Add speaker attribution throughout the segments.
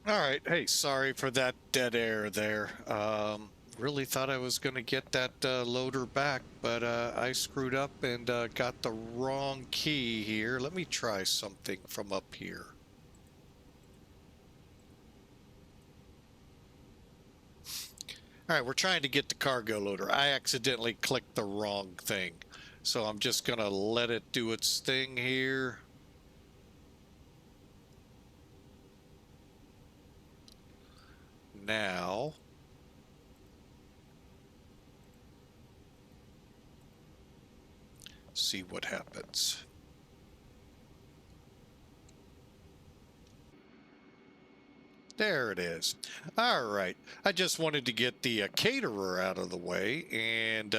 Speaker 1: All right. Hey, sorry for that dead air there. Really thought I was going to get that loader back, but I screwed up and got the wrong key here. Let me try something from up here. All right, we're trying to get the cargo loader. I accidentally clicked the wrong thing. So I'm just going to let it do its thing here. Now, see what happens. There it is. All right. I just wanted to get the caterer out of the way, and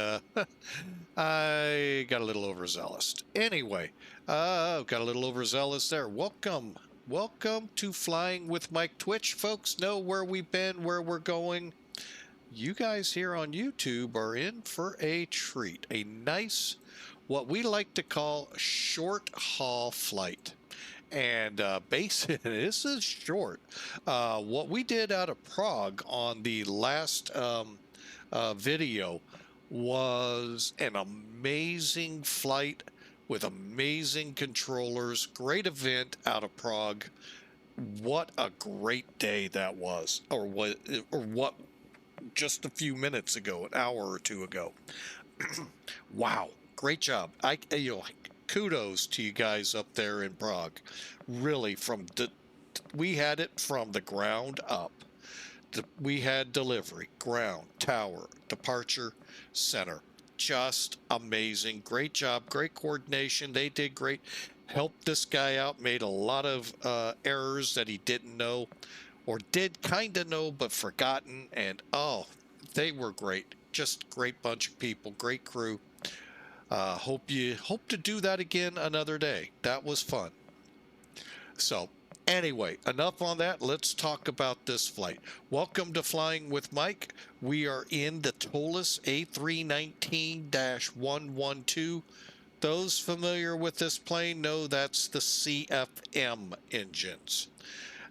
Speaker 1: I got a little overzealous. Anyway, got a little overzealous there. Welcome. Welcome to Flying with Mike Twitch. Folks know where we've been, where we're going. You guys here on YouTube are in for a treat. A nice, what we like to call short haul flight. And basically, this is short. What we did out of Prague on the last video was an amazing flight with amazing controllers. Great event out of Prague. What a great day that was, or what just a few minutes ago, an hour or two ago. Wow, great job. Kudos to you guys up there in Prague. Really, we had it from the ground up. We had delivery, ground, tower, departure, center. Just amazing. Great job. Great coordination. They did great. Helped this guy out. Made a lot of errors that he didn't know, or did kind of know but forgotten. And oh, they were great. Just great bunch of people. Great crew. Hope to do that again another day. That was fun. So anyway, enough on that. Let's talk about this flight. Welcome to Flying with Mike. We are in the ToLiss A319-112. Those familiar with this plane know that's the CFM engines.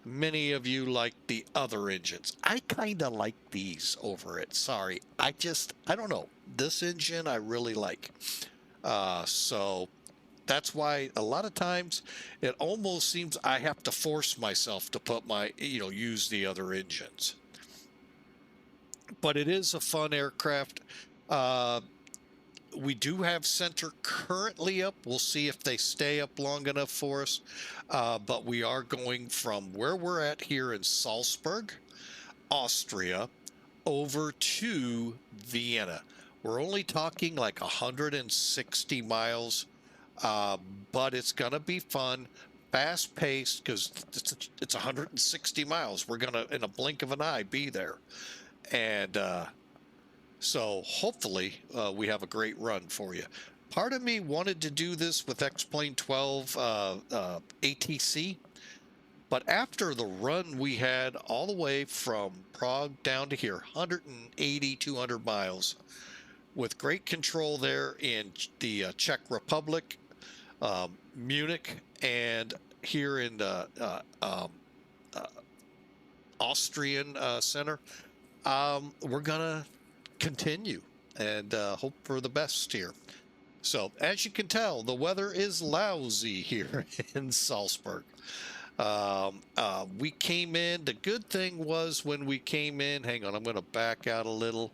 Speaker 1: Many of you like the other engines. I kind of like these over it. Sorry. I don't know. This engine I really like. So that's why a lot of times it almost seems I have to force myself to put use the other engines. But it is a fun aircraft. We do have center currently up. We'll see if they stay up long enough for us. But we are going from where we're at here in Salzburg, Austria, over to Vienna. We're only talking like 160 miles, but it's going to be fun, fast paced, because it's 160 miles. We're going to, in a blink of an eye, be there. And so hopefully we have a great run for you. Part of me wanted to do this with XP12 ATC, but after the run we had all the way from Prague down to here, 180, 200 miles, with great control there in the Czech Republic, Munich, and here in the Austrian center, we're going to continue and hope for the best here. So as you can tell, the weather is lousy here in Salzburg. We came in, the good thing was when we came in, hang on, I'm going to back out a little,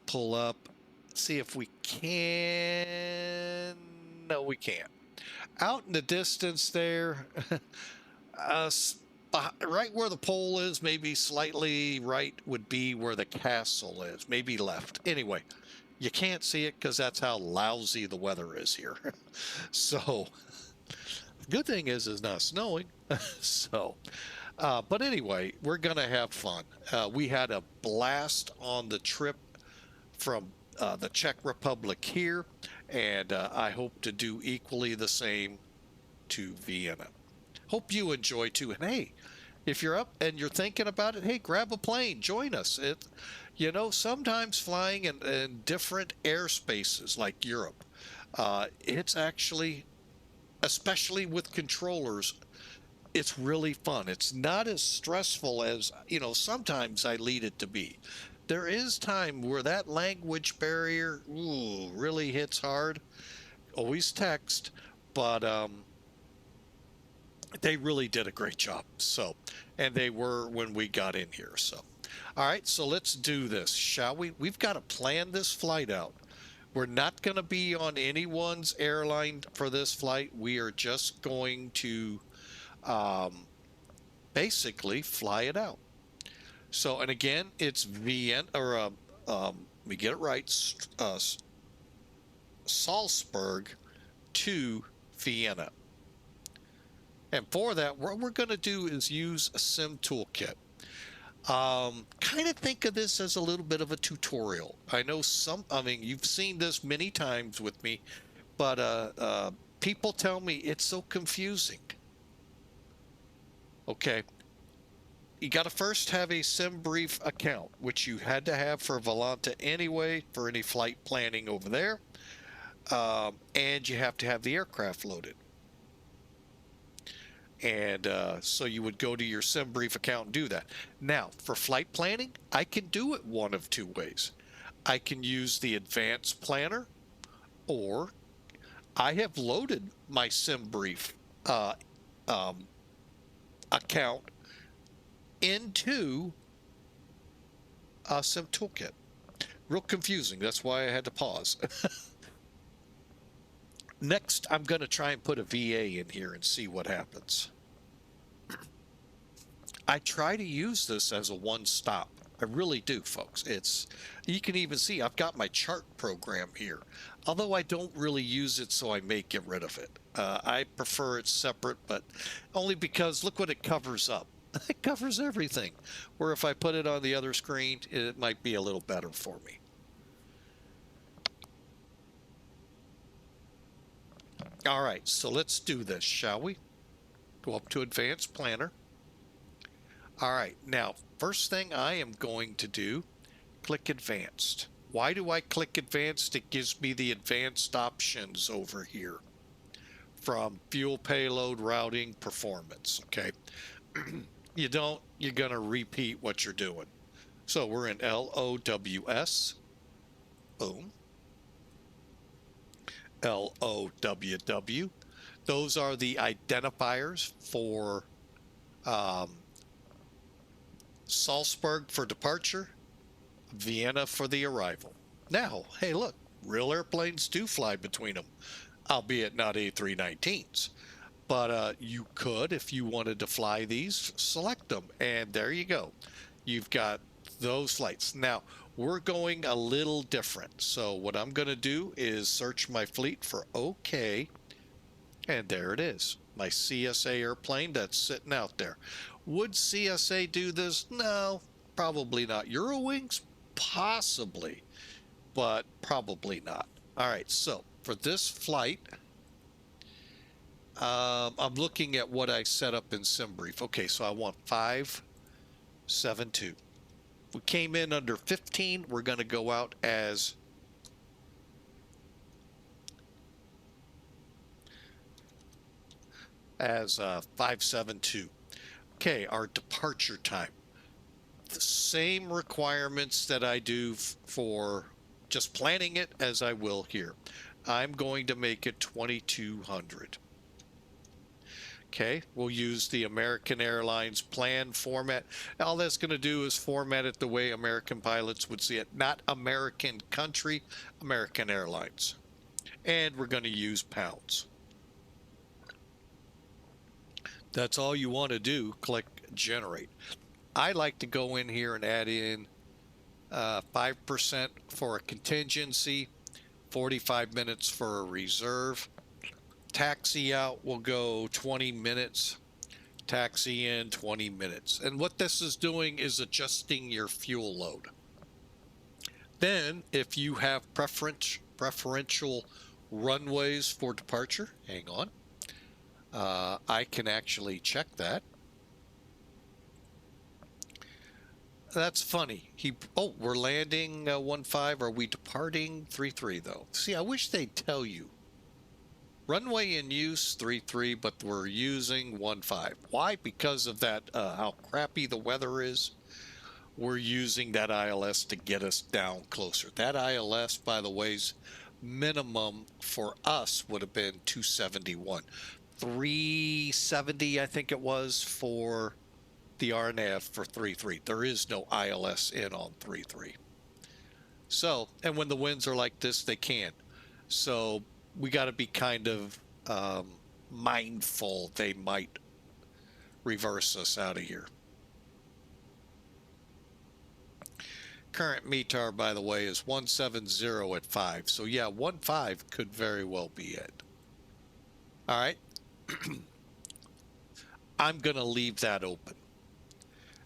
Speaker 1: pull up, see if we can. No, we can't. Out in the distance there, right where the pole is, maybe slightly right, would be where the castle is, maybe left. Anyway, you can't see it because that's how lousy the weather is here. So the good thing is it's not snowing. So but anyway, we're gonna have fun. We had a blast on the trip from the Czech Republic here, and I hope to do equally the same to Vienna. Hope you enjoy too. And hey, if you're up and you're thinking about it, hey, grab a plane, join us. Sometimes flying in different airspaces like Europe, it's actually, especially with controllers, It's really fun. It's not as stressful as, sometimes I lead it to be. There is time where that language barrier really hits hard. Always text, but they really did a great job. So, and they were when we got in here. So, all right, so let's do this, shall we? We've got to plan this flight out. We're not going to be on anyone's airline for this flight. We are just going to basically fly it out. So, and again, it's Vienna, or we get it right, Salzburg to Vienna. And for that, what we're going to do is use a sim toolkit. Kind of think of this as a little bit of a tutorial. I know you've seen this many times with me, but people tell me it's so confusing. Okay. You got to first have a SimBrief account, which you had to have for Volanta anyway, for any flight planning over there. And you have to have the aircraft loaded. And so you would go to your SimBrief account and do that. Now, for flight planning, I can do it one of two ways. I can use the advanced planner, or I have loaded my SimBrief account into a Sim Toolkit. Real confusing. That's why I had to pause. Next, I'm going to try and put a VA in here and see what happens. I try to use this as a one-stop. I really do, folks. You can even see I've got my chart program here. Although I don't really use it, so I may get rid of it. I prefer it separate, but only because look what it covers up. It covers everything. Where if I put it on the other screen, it might be a little better for me. All right, so let's do this, shall we? Go up to Advanced Planner. All right, now, first thing I am going to do, click Advanced. Why do I click Advanced? It gives me the advanced options over here from fuel, payload, routing, performance, okay? You're going to repeat what you're doing. So we're in LOWS, boom. LOWW. Those are the identifiers for Salzburg for departure, Vienna for the arrival. Now, hey, look, real airplanes do fly between them, albeit not A319s. But you could, if you wanted to fly these, select them, and there you go. You've got those flights. Now, we're going a little different. So what I'm going to do is search my fleet for OK, and there it is. My CSA airplane that's sitting out there. Would CSA do this? No, probably not. Eurowings? Possibly, but probably not. All right, so for this flight, I'm looking at what I set up in SimBrief. Okay, so I want 572. We came in under 15. We're going to go out as 572. Okay, our departure time. The same requirements that I do for just planning it as I will here. I'm going to make it 2200. Okay, we'll use the American Airlines plan format. All that's going to do is format it the way American pilots would see it, not American country, American Airlines. And we're going to use pounds. That's all you want to do. Click generate. I like to go in here and add in 5% for a contingency, 45 minutes for a reserve. Taxi out will go 20 minutes. Taxi in 20 minutes. And what this is doing is adjusting your fuel load. Then, if you have preferential runways for departure, hang on. I can actually check that. That's funny. We're landing 15. Are we departing 33 though? See, I wish they'd tell you. Runway in use 3.3, but we're using 1.5. Why? Because of that, how crappy the weather is. We're using that ILS to get us down closer. That ILS, by the way's minimum for us would have been 271. 370, I think it was, for the RNAV for 3.3. There is no ILS in on 3.3. So, and when the winds are like this, they can't. So we got to be kind of mindful they might reverse us out of here. Current METAR, by the way, is 170 at 5. So yeah, 1.5 could very well be it. All right. I'm going to leave that open.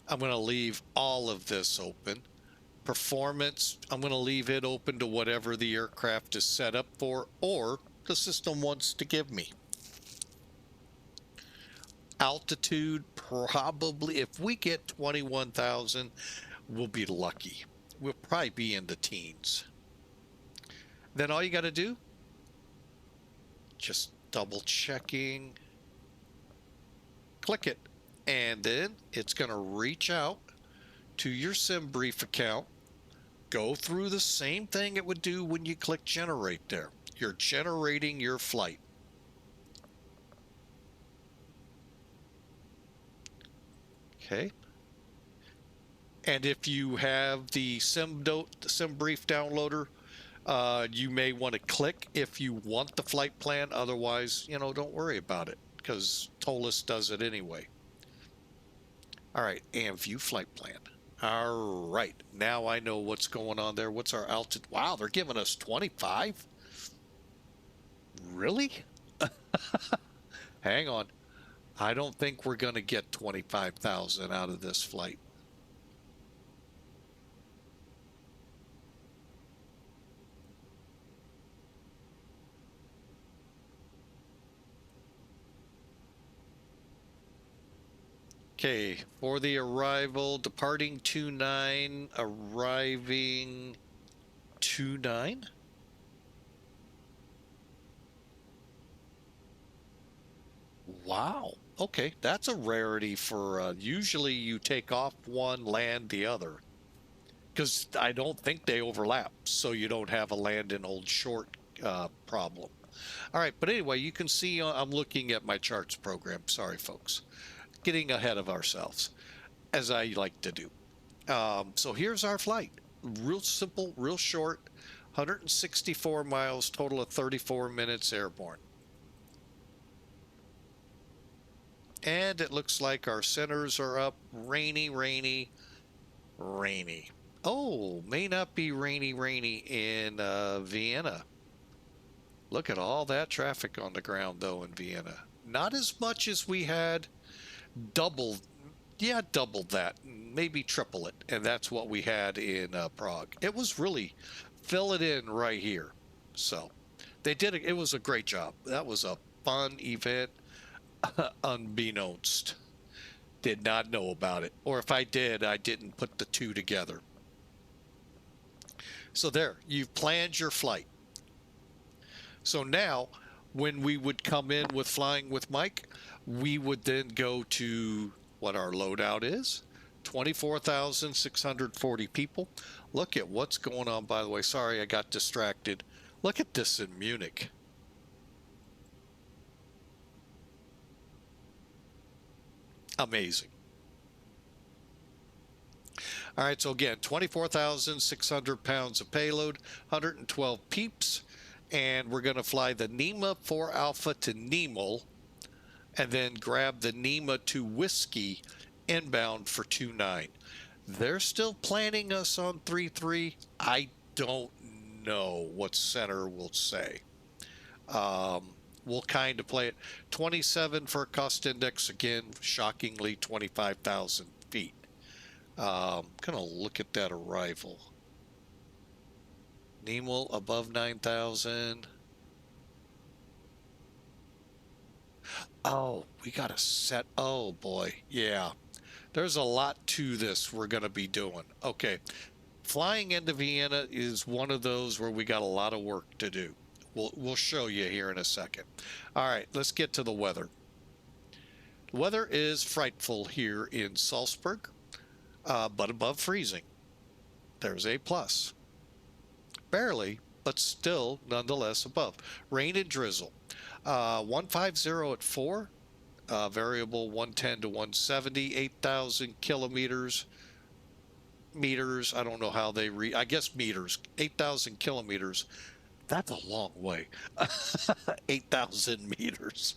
Speaker 1: I'm going to leave all of this open. Performance, I'm going to leave it open to whatever the aircraft is set up for or the system wants to give me. Altitude, probably, if we get 21,000, we'll be lucky. We'll probably be in the teens. Then all you got to do, just double checking, click it, and then it's going to reach out to your SimBrief account, go through the same thing it would do when you click generate there. You're generating your flight. Okay. And if you have the SimBrief downloader, you may want to click if you want the flight plan. Otherwise, don't worry about it because ToLiss does it anyway. All right, and view flight plan. All right, now I know what's going on there. What's our altitude? Wow, they're giving us 25? Really? Hang on. I don't think we're going to get 25,000 out of this flight. Okay, for the arrival, departing 29, arriving 29. Wow. Okay, that's a rarity for usually you take off one, land the other. Because I don't think they overlap, so you don't have a land and hold short problem. All right, but anyway, you can see I'm looking at my charts program. Sorry, folks. Getting ahead of ourselves, as I like to do. So here's our flight. Real simple, real short, 164 miles, total of 34 minutes airborne. And it looks like our centers are up. Rainy, rainy, rainy. Oh, may not be rainy, rainy in Vienna. Look at all that traffic on the ground, though, in Vienna. Not as much as we had. Double that, maybe triple it, and that's what we had in Prague. It was really fill it in right here. So they did it. It was a great job. That was a fun event. Unbeknownst, did not know about it, or if I did, I didn't put the two together. So there, you've planned your flight. So now when we would come in with Flying with Mike, we would then go to what our loadout is, 24,640 people. Look at what's going on, by the way. Sorry, I got distracted. Look at this in Munich. Amazing. All right, so again, 24,600 pounds of payload, 112 peeps, and we're going to fly the NEMA 4 Alpha to NEMAL, and then grab the NEMA to Whiskey inbound for 29. They're still planning us on 3.3. I don't know what center will say. We'll kind of play it. 27 for a cost index. Again, shockingly, 25,000 feet. I'm going to look at that arrival. NEMAL above 9,000. Oh, we got to set. Oh, boy. Yeah. There's a lot to this we're going to be doing. Okay. Flying into Vienna is one of those where we got a lot of work to do. We'll show you here in a second. All right, let's get to the weather. The weather is frightful here in Salzburg, but above freezing. There's a plus. Barely, but still nonetheless above. Rain and drizzle. 150 at 4, variable 110 to 170, 8,000 kilometers. Meters, I don't know how they read, I guess meters, 8,000 kilometers. That's a long way. 8,000 meters.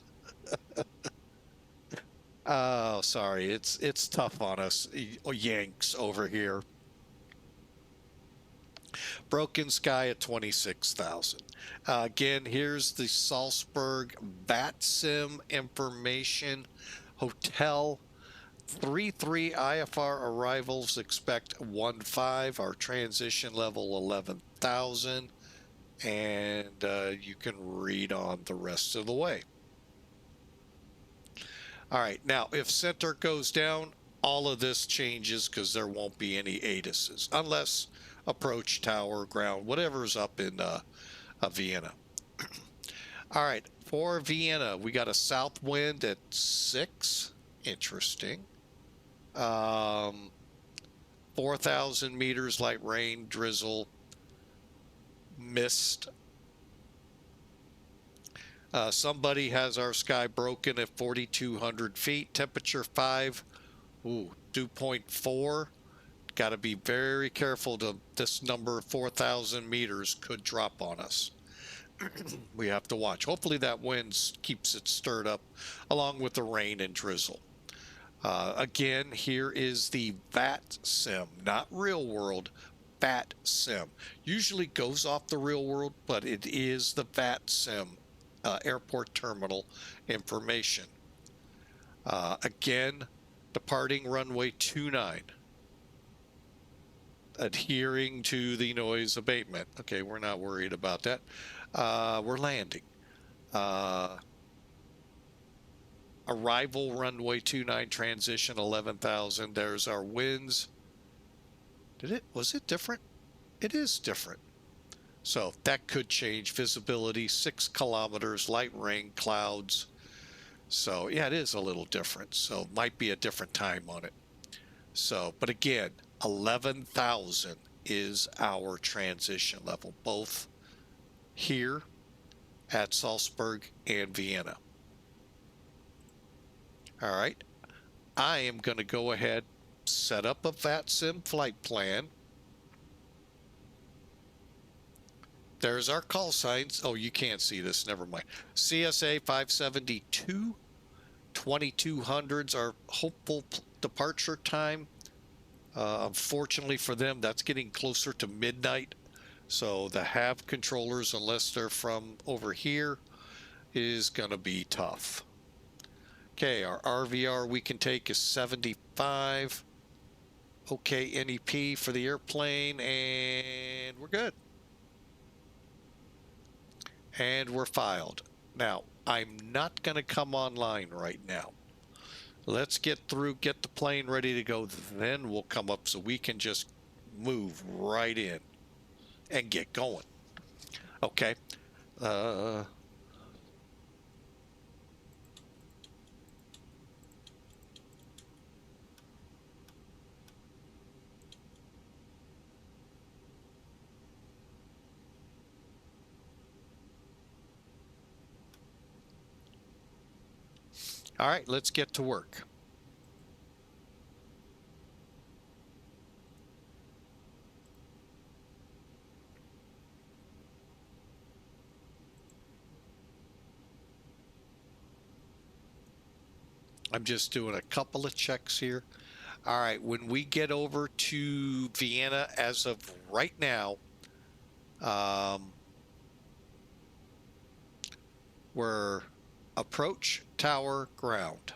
Speaker 1: Oh, sorry. It's tough on us Yanks over here. Broken sky at 26,000. Again, here's the Salzburg VATSIM information. Hotel 3-3 IFR arrivals expect 1-5. Our transition level 11,000. And you can read on the rest of the way. All right, now if center goes down, all of this changes because there won't be any ATISs unless approach, tower, ground, whatever's up in Vienna. All right, for Vienna, we got a south wind at 6. Interesting. 4,000 meters, light rain, drizzle, mist. Somebody has our sky broken at 4,200 feet. Temperature 5. Ooh, dew point 4. Got to be very careful. This number 4,000 meters could drop on us. We have to watch. Hopefully that wind keeps it stirred up along with the rain and drizzle. Again, here is the VATSIM, not real world. VATSIM usually goes off the real world, but it is the VATSIM airport terminal information. Again, departing runway 29, adhering to the noise abatement. Okay, we're not worried about that. We're landing. Arrival runway 29, transition 11,000. There's our winds. Was it different? It is different. So that could change. Visibility 6 kilometers, light rain, clouds. So yeah, it is a little different. So might be a different time on it. So, but again, 11,000 is our transition level, both here at Salzburg and Vienna. All right, I am going to go ahead, set up a VATSIM flight plan. There's our call signs. Oh, you can't see this. Never mind. CSA 572, 2200s, our hopeful departure time. Unfortunately for them, that's getting closer to midnight. So the have controllers, unless they're from over here, is going to be tough. Okay, our RVR we can take is 75. Okay, NEP for the airplane, and we're good. And we're filed. Now, I'm not going to come online right now. Let's get through, get the plane ready to go, then we'll come up so we can just move right in and get going. Okay. All right, let's get to work. I'm just doing a couple of checks here. All right, when we get over to Vienna, as of right now, we're approach, tower, ground.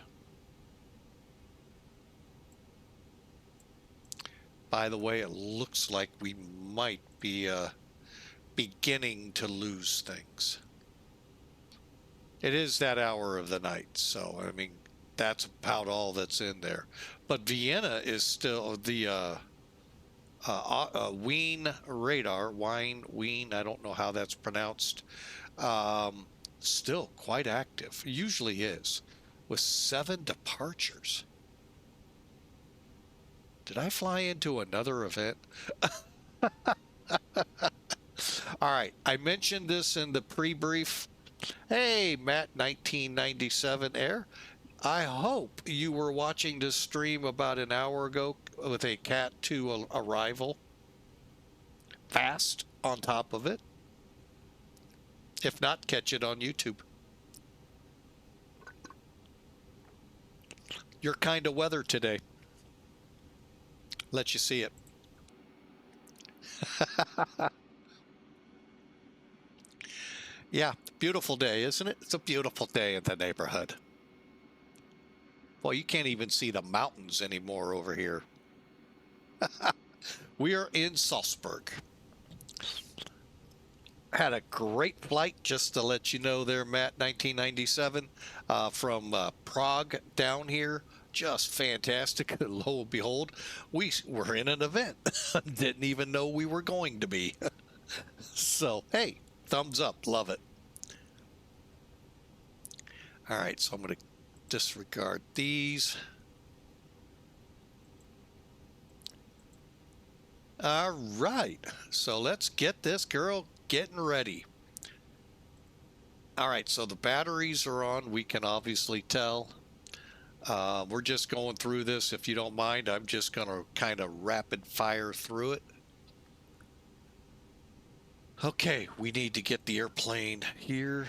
Speaker 1: By the way, it looks like we might be beginning to lose things. It is that hour of the night, so I mean, that's about all that's in there. But Vienna is still the Wien radar, Wien, I don't know how that's pronounced. Um, Still quite active. Usually is. With 7 departures. Did I fly into another event? All right. I mentioned this in the pre-brief. Hey, Matt 1997 Air. I hope you were watching this stream about an hour ago with a Cat 2 arrival. Fast on top of it. If not, catch it on YouTube. Your kind of weather today. Let you see it. Yeah, beautiful day, isn't it? It's a beautiful day in the neighborhood. Well, you can't even see the mountains anymore over here. We are in Salzburg. Had a great flight, just to let you know there, Matt, 1997, from Prague down here. Just fantastic. Lo and behold, we were in an event. Didn't even know we were going to be. So, hey, thumbs up. Love it. All right, so I'm going to disregard these. All right, so let's get this girl getting ready. All right, so the batteries are on. We can obviously tell. We're just going through this. If you don't mind, I'm just going to kind of rapid fire through it. Okay, we need to get the airplane here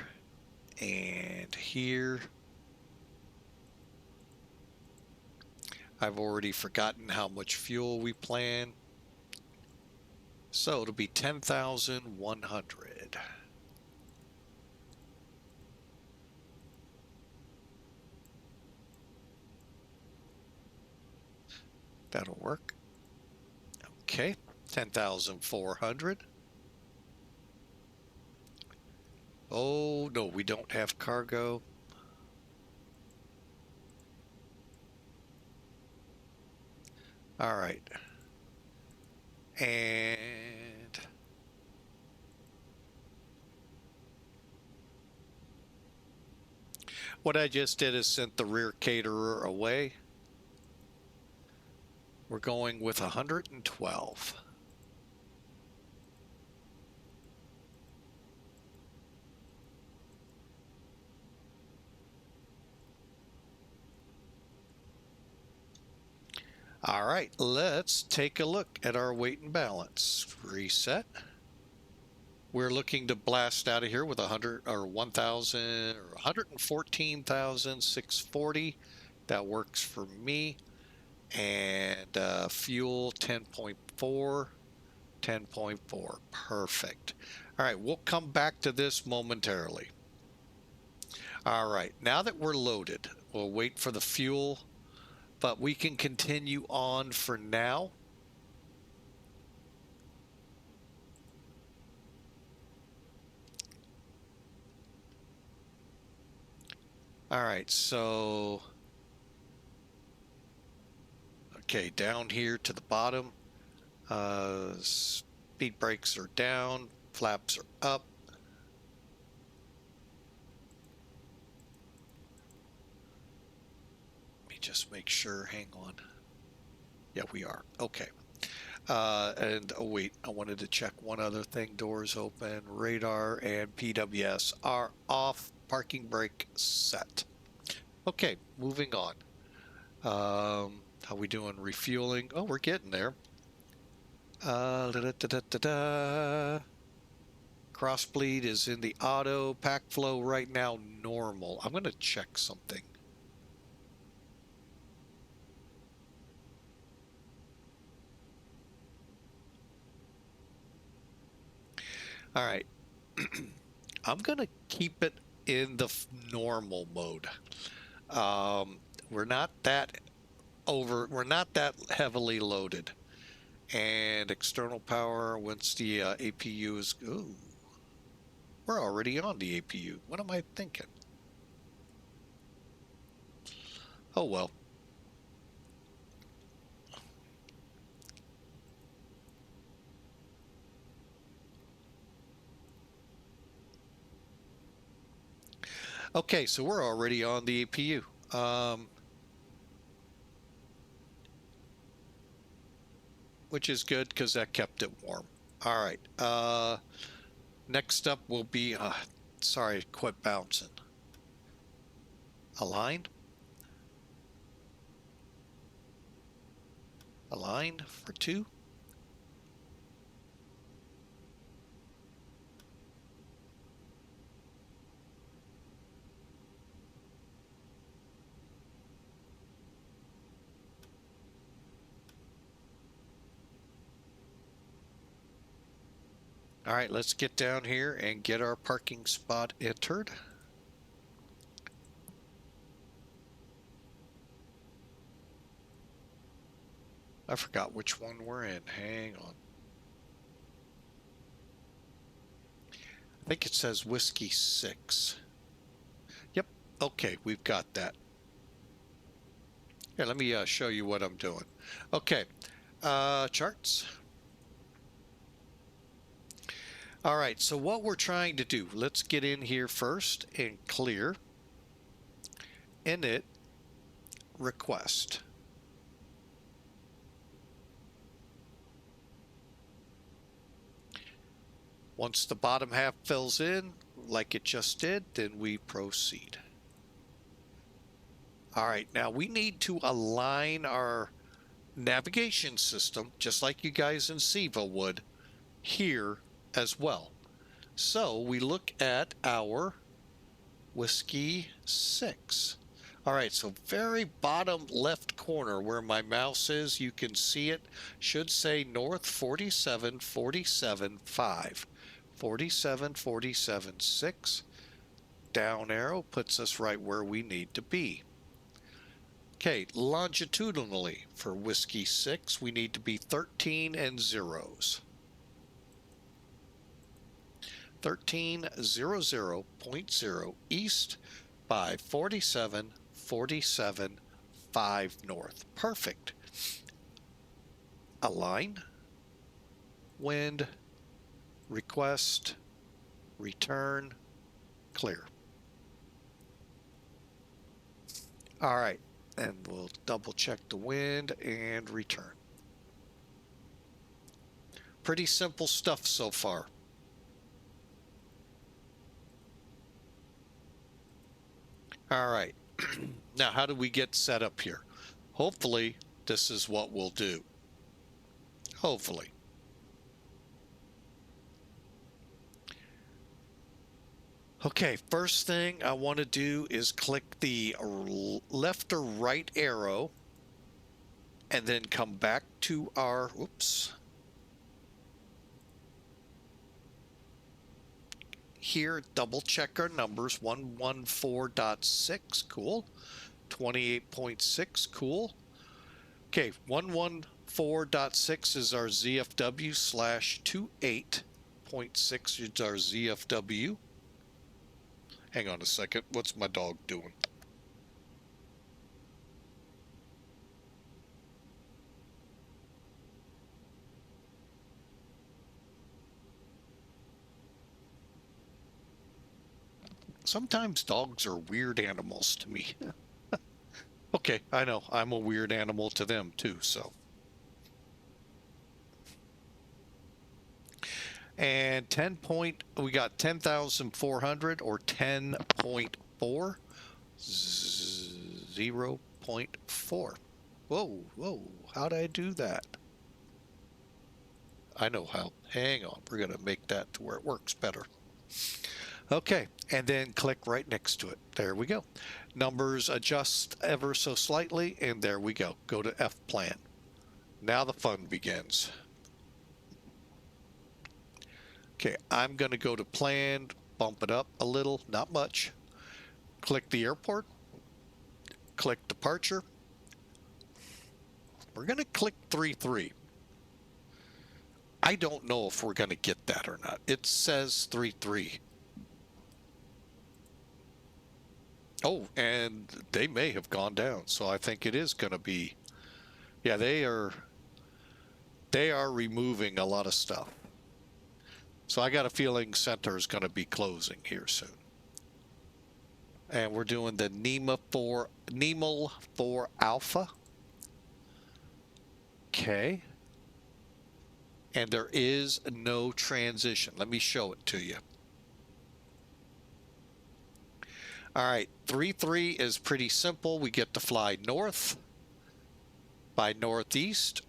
Speaker 1: and here. I've already forgotten how much fuel we plan. So it'll be 10,100. That'll work. Okay, 10,400. Oh, no, we don't have cargo. All right. And what I just did is sent the rear caterer away. We're going with 112. All right, let's take a look at our weight and balance. Reset. We're looking to blast out of here with 100 or 1,000 or 114,640. That works for me. And fuel 10.4, 10.4. Perfect. All right, we'll come back to this momentarily. All right, now that we're loaded, we'll wait for the fuel, but we can continue on for now. All right, so, okay, down here to the bottom, speed brakes are down, flaps are up. Let me just make sure, hang on. Yeah, we are, okay. And oh wait, I wanted to check one other thing. Doors open, radar and PWS are off, parking brake set. Okay, moving on. How we doing refueling? Oh, we're getting there. Crossbleed is in the auto. Pack flow right now normal. I'm going to check something. All right. I'm going to keep it in the normal mode. We're not that heavily loaded. And external power, once the APU is, ooh, we're already on the APU. What am I thinking? Oh, well. Okay, so we're already on the APU. Which is good because that kept it warm. All right. Next up will be, sorry, quit bouncing. Align. Align for 2. All right, let's get down here and get our parking spot entered. I forgot which one we're in. Hang on. I think it says Whiskey 6. Yep. Okay, we've got that. Here, let me show you what I'm doing. Okay. Charts. All right, so what we're trying to do, let's get in here first and clear init request. Once the bottom half fills in, like it just did, then we proceed. All right, now we need to align our navigation system, just like you guys in SIVA would, here as well. So we look at our Whiskey 6. All right, so very bottom left corner where my mouse is, you can see it, should say North 4747.5. 4747.6. Down arrow puts us right where we need to be. Okay, longitudinally for Whiskey 6, we need to be 13 and zeros. 1300.0 east by 4747.5 north. Perfect. Align, wind, request, return, clear. All right, and we'll double check the wind and return. Pretty simple stuff so far. All right, now how do we get set up here? Hopefully this is what we'll do. Hopefully. Okay, first thing I want to do is click the left or right arrow and then come back to our, oops. Here, double check our numbers, 114.6, cool. 28.6, cool. Okay, 114.6 is our ZFW slash 28.6 is our ZFW. Hang on a second, what's my dog doing? Sometimes dogs are weird animals to me. Okay, I know, I'm a weird animal to them too, so. And we got 10,400 or 10.4, 0.4. Whoa, how'd I do that? I know how. Hang on, we're gonna make that to where it works better. Okay, and then click right next to it. There we go. Numbers adjust ever so slightly, and there we go. Go to F plan. Now the fun begins. Okay, I'm going to go to planned, bump it up a little, not much. Click the airport. Click departure. We're going to click 3-3. I don't know if we're going to get that or not. It says 3-3. Oh, and they may have gone down, so I think it is going to be, yeah, they are removing a lot of stuff. So I got a feeling center is going to be closing here soon. And we're doing the NEMAL 4 Alpha. Okay. And there is no transition. Let me show it to you. All right, 3-3 is pretty simple. We get to fly north by northeast.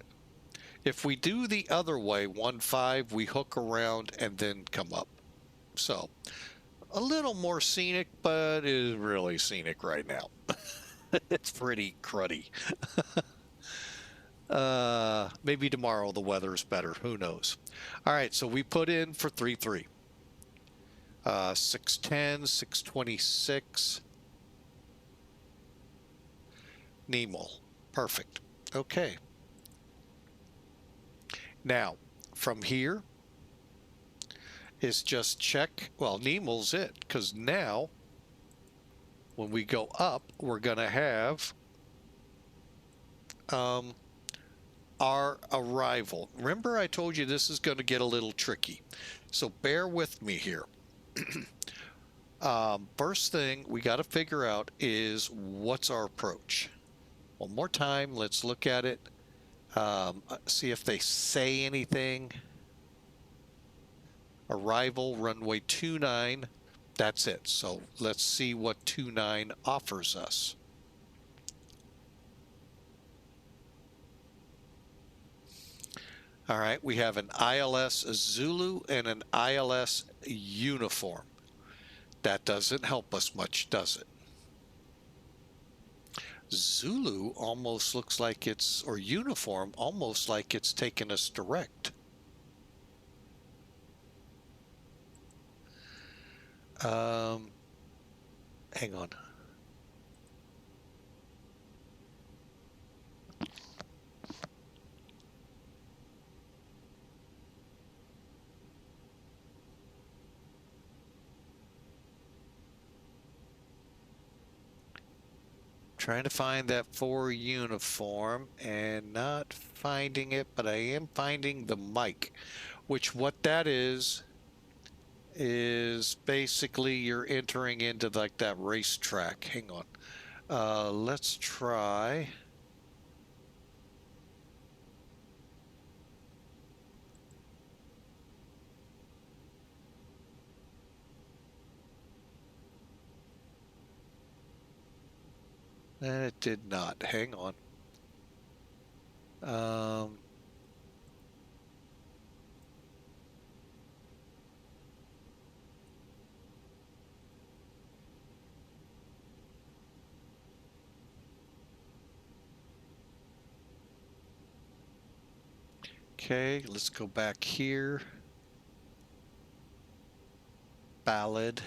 Speaker 1: If we do the other way, 1-5, we hook around and then come up. So a little more scenic, but it is really scenic right now. It's pretty cruddy. Maybe tomorrow the weather's better. Who knows? All right, so we put in for 3-3. 610, 626. NEMAL. Perfect. Okay. Now, from here is just check. Well, NEMAL's it, because now when we go up, we're going to have our arrival. Remember, I told you this is going to get a little tricky. So bear with me here. First thing we got to figure out is what's our approach. One more time, let's look at it. See if they say anything. Arrival, runway 29. That's it. So let's see what 29 offers us. All right, we have an ILS Zulu and an ILS uniform. That doesn't help us much, does it? Zulu almost looks like it's, or uniform, almost like it's taking us direct. Hang on. Trying to find that 4 uniform and not finding it, but I am finding the mic, which what that is basically you're entering into like that racetrack. Hang on. Let's try. It did not. Hang on. Okay, let's go back here. Ballad.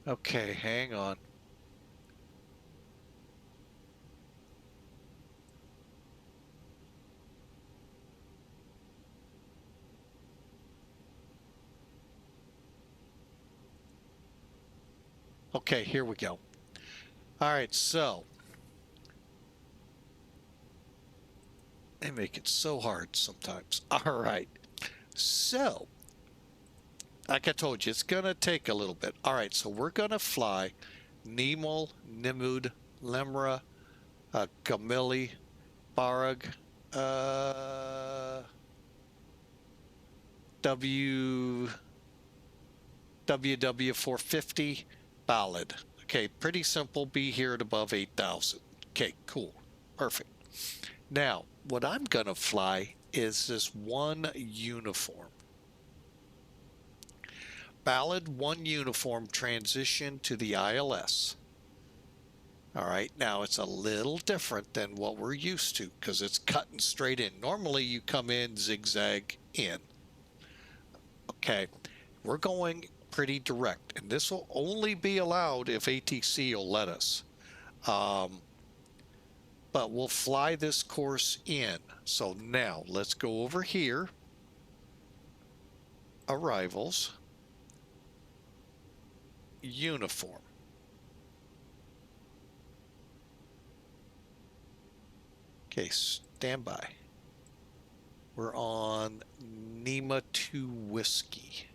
Speaker 1: Okay, hang on. Okay, here we go. All right, so they make it so hard sometimes. All right, so like I told you, it's gonna take a little bit. All right, so we're gonna fly NEMAL, Nimud, Lemra, Gamili, Barag, WW 450, Ballad. Okay, pretty simple. Be here at above 8,000. Okay, cool. Perfect. Now, what I'm going to fly is this 1 uniform. Ballad 1 uniform transition to the ILS. All right, now it's a little different than what we're used to because it's cutting straight in. Normally you come in, zigzag in. Okay, we're going pretty direct, and this will only be allowed if ATC will let us. But but we'll fly this course in. So now let's go over here. Arrivals. Uniform. Okay, stand by. We're on NEMA 2 Whiskey.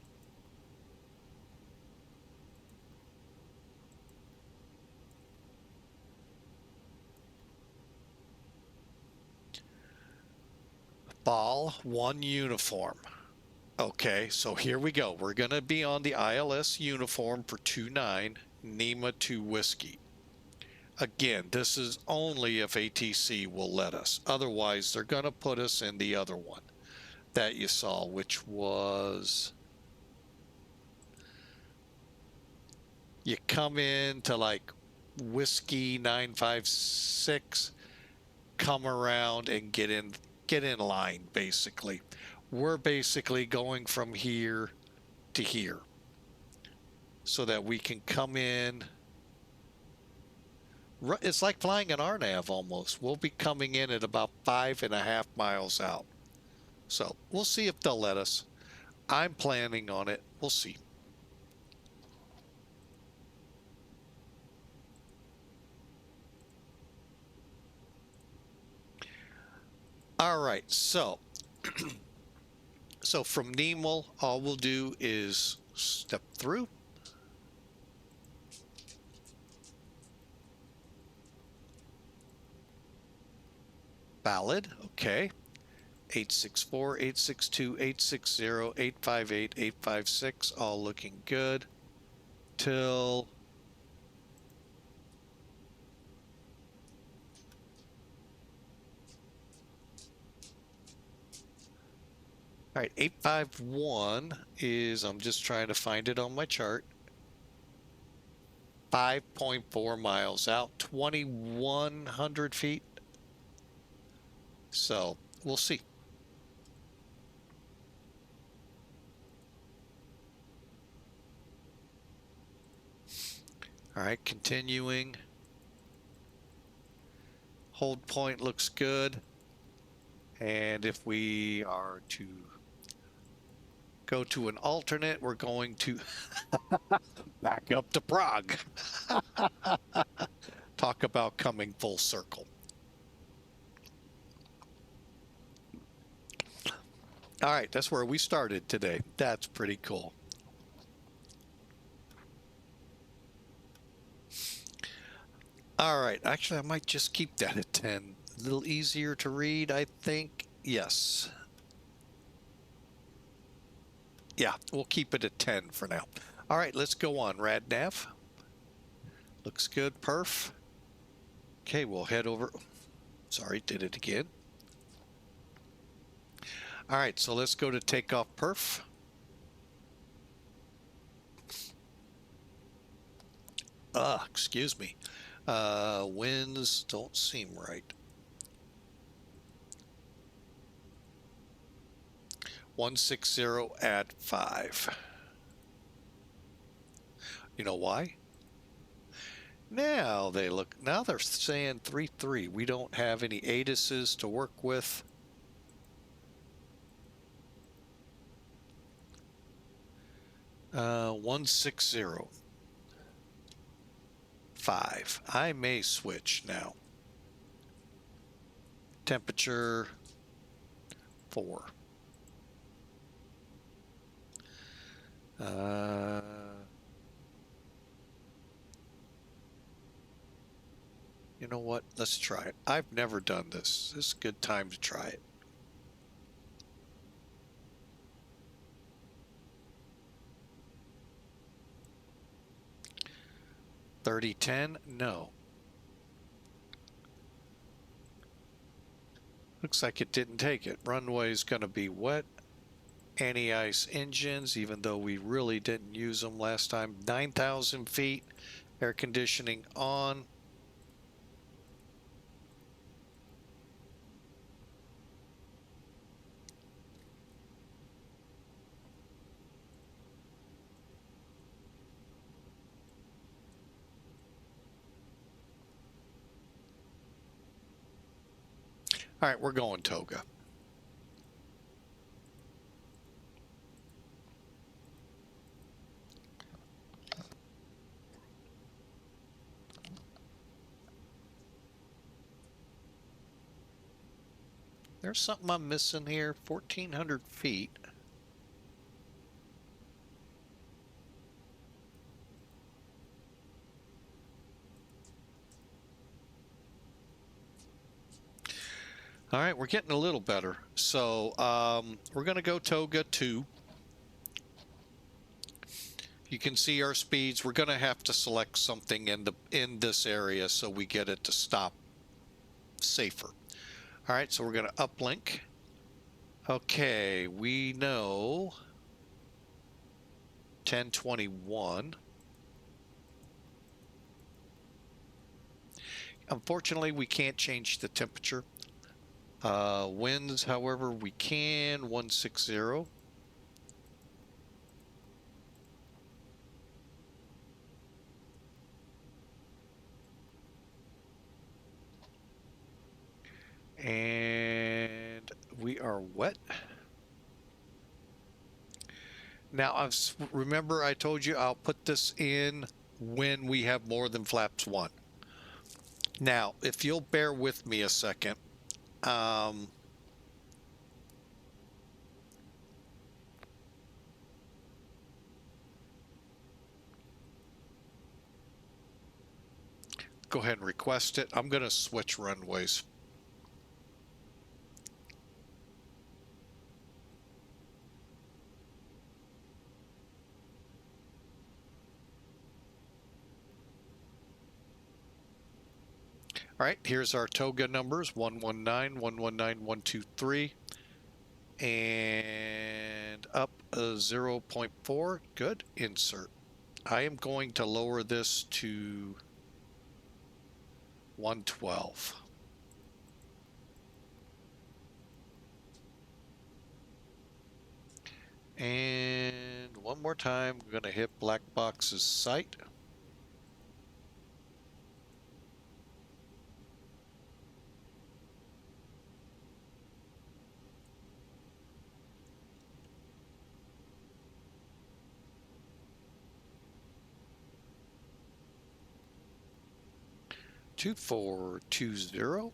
Speaker 1: Ball 1 uniform. Okay, so here we go. We're going to be on the ILS uniform for 29 NEMA 2 Whiskey. Again, this is only if ATC will let us. Otherwise, they're going to put us in the other one that you saw, which was... You come in to like Whiskey 956, come around and get in line, basically. We're basically going from here to here so that we can come in. It's like flying an RNAV almost. We'll be coming in at about 5.5 miles out. So we'll see if they'll let us. I'm planning on it. We'll see. All right, so so from NEMAL, all we'll do is step through. Valid, okay. 864, 862, 860, 858, 856, all looking good. Till all right, 851 is, I'm just trying to find it on my chart. 5.4 miles out, 2,100 feet. So we'll see. All right, continuing. Hold point looks good. And if we are to go to an alternate, we're going to back up to Prague. Talk about coming full circle. All right, that's where we started today. That's pretty cool. All right, actually, I might just keep that at 10. A little easier to read, I think. Yes. Yeah, we'll keep it at 10 for now. All right, let's go on. RadNav. Looks good. Perf. Okay, we'll head over. Sorry, did it again. All right, so let's go to takeoff perf. Excuse me. Winds don't seem right. 160 at 5. You know why? Now they look, now they're saying 3-3. We don't have any ATISes to work with. Uh, 160. 5. I may switch now. Temperature 4. You know what? Let's try it. I've never done this. This is a good time to try it. $30.10? No. Looks like it didn't take it. Runway is going to be wet. Anti-ice engines, even though we really didn't use them last time. 9,000 feet. Air conditioning on. All right, we're going toga. There's something I'm missing here. 1,400 feet. All right, we're getting a little better. So we're going to go toga 2. You can see our speeds. We're going to have to select something in this area so we get it to stop safer. All right, so we're going to uplink. Okay, we know 1021. Unfortunately, we can't change the temperature. Winds, however, we can. 160. And we are wet. Now, remember I told you I'll put this in when we have more than flaps 1. Now, if you'll bear with me a second, go ahead and request it. I'm going to switch runways. All right, here's our toga numbers, 119, 119, 123, and up 0.4. Good. Insert. I am going to lower this to 112. And one more time, we're going to hit Black Box's sight. Two, 420.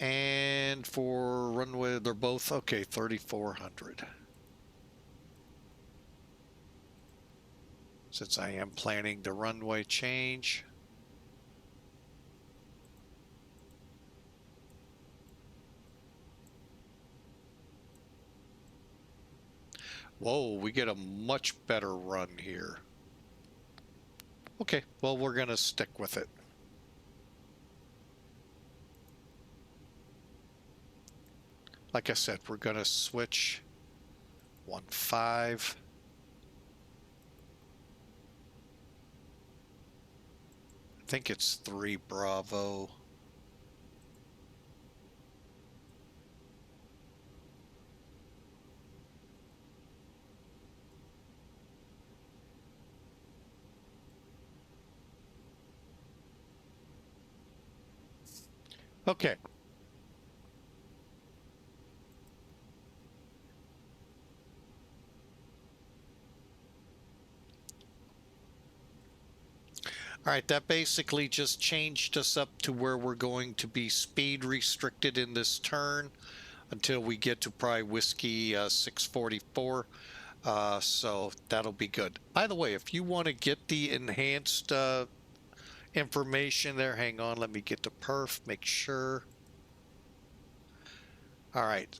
Speaker 1: And for runway, they're both okay, 3,400. Since I am planning the runway change. Whoa, we get a much better run here. Okay, well, we're going to stick with it. Like I said, we're going to switch 15. I think it's 3 Bravo. Okay. All right, that basically just changed us up to where we're going to be speed restricted in this turn until we get to probably Whiskey 644. So that'll be good. By the way, if you want to get the enhanced information there, hang on, let me get to perf, make sure. All right.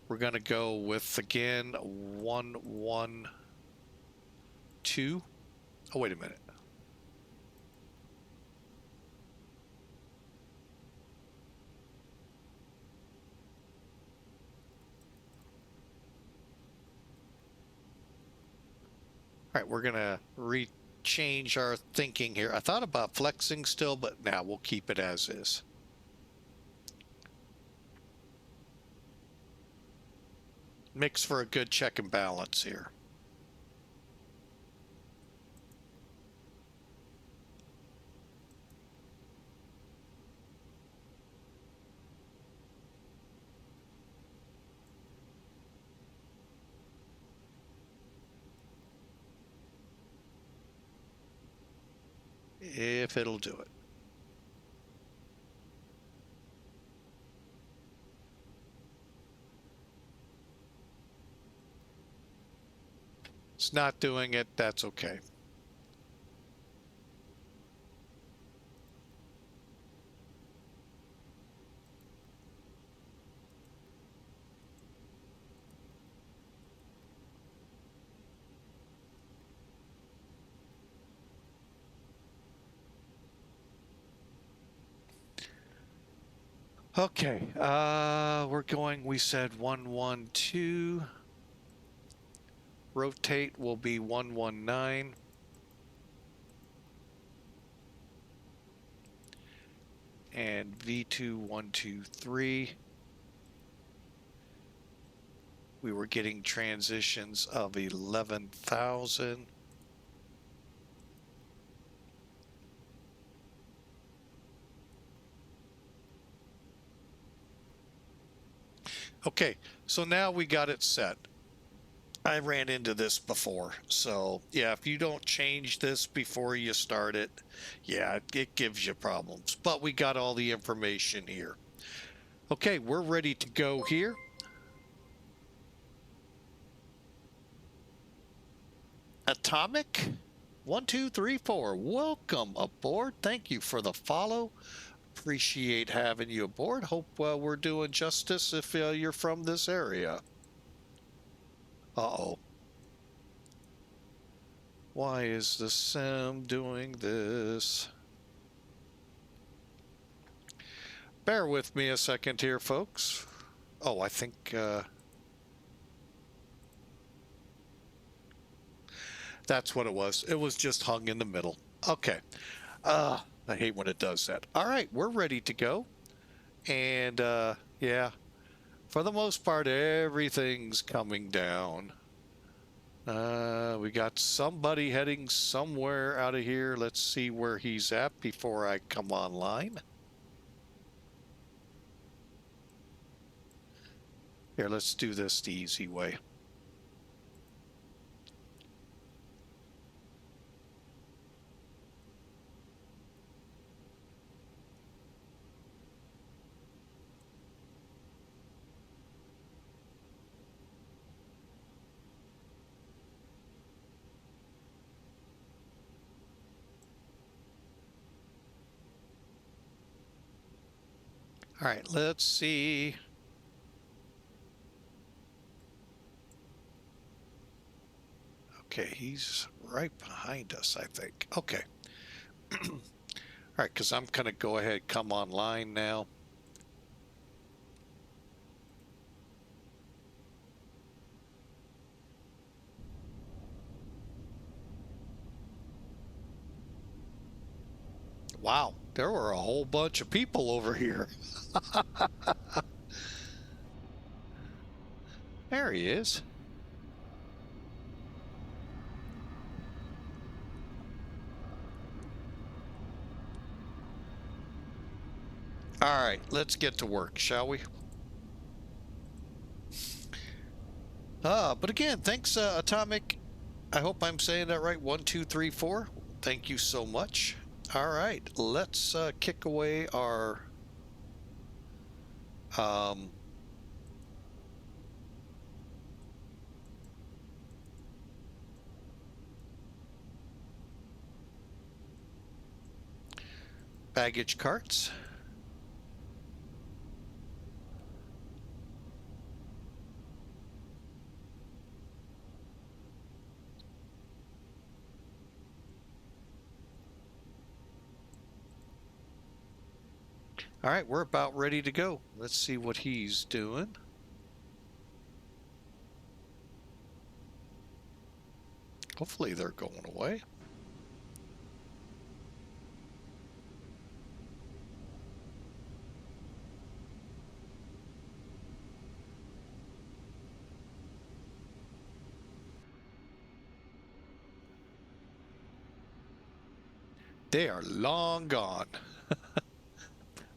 Speaker 1: We're going to go with, again, 112. Oh, wait a minute. All right, we're going to change our thinking here. I thought about flexing still, but now we'll keep it as is. makes for a good check and balance here. If it'll do it. It's not doing it, that's okay. Okay, we're going, we said 112. Rotate will be 119. And V2-123. We were getting transitions of 11,000. Okay, so now we got it set. I ran into this before. So yeah, if you don't change this before you start it, yeah, it gives you problems. But we got all the information here. Okay, we're ready to go here. Atomic 1234, welcome aboard. Thank you for the follow. Appreciate having you aboard. Hope we're doing justice if you're from this area. Uh-oh. Why is the sim doing this? Bear with me a second here, folks. Oh, I think that's what it was. It was just hung in the middle. Okay. I hate when it does that. All right, we're ready to go. And yeah, for the most part, everything's coming down. We got somebody heading somewhere out of here. Let's see where he's at before I come online. Here, let's do this the easy way. All right, let's see. Okay, he's right behind us, I think. Okay. All right, because I'm going to go ahead, come online now. Wow, there were a whole bunch of people over here. There he is. All right, let's get to work, shall we? But again, thanks, Atomic. I hope I'm saying that right. 1234. Thank you so much. All right, let's kick away our baggage carts. All right, we're about ready to go. Let's see what he's doing. Hopefully they're going away. They are long gone.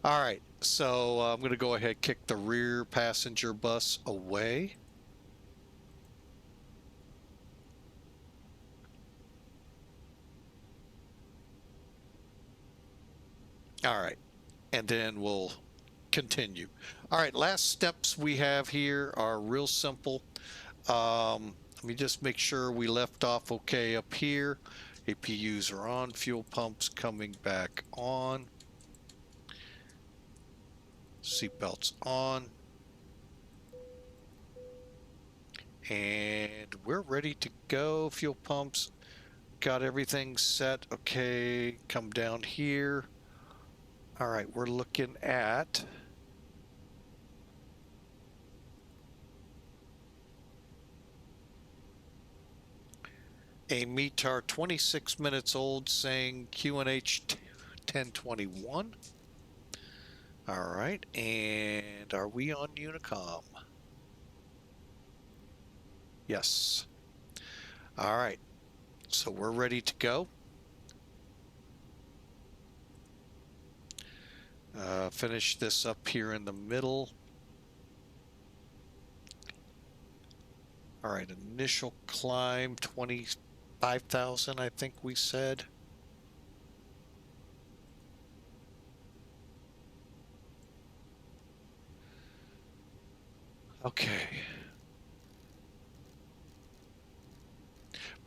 Speaker 1: All right, so I'm going to go ahead and kick the rear passenger bus away. All right, and then we'll continue. All right, last steps we have here are real simple. Let me just make sure we left off okay up here. APUs are on, fuel pumps coming back on. Seatbelts on. And we're ready to go. Fuel pumps, got everything set. Okay, come down here. All right, we're looking at a METAR 26 minutes old saying QNH 1021. All right, and are we on Unicom? Yes. All right, so we're ready to go. Finish this up here in the middle. All right, initial climb 25,000, I think we said. Okay.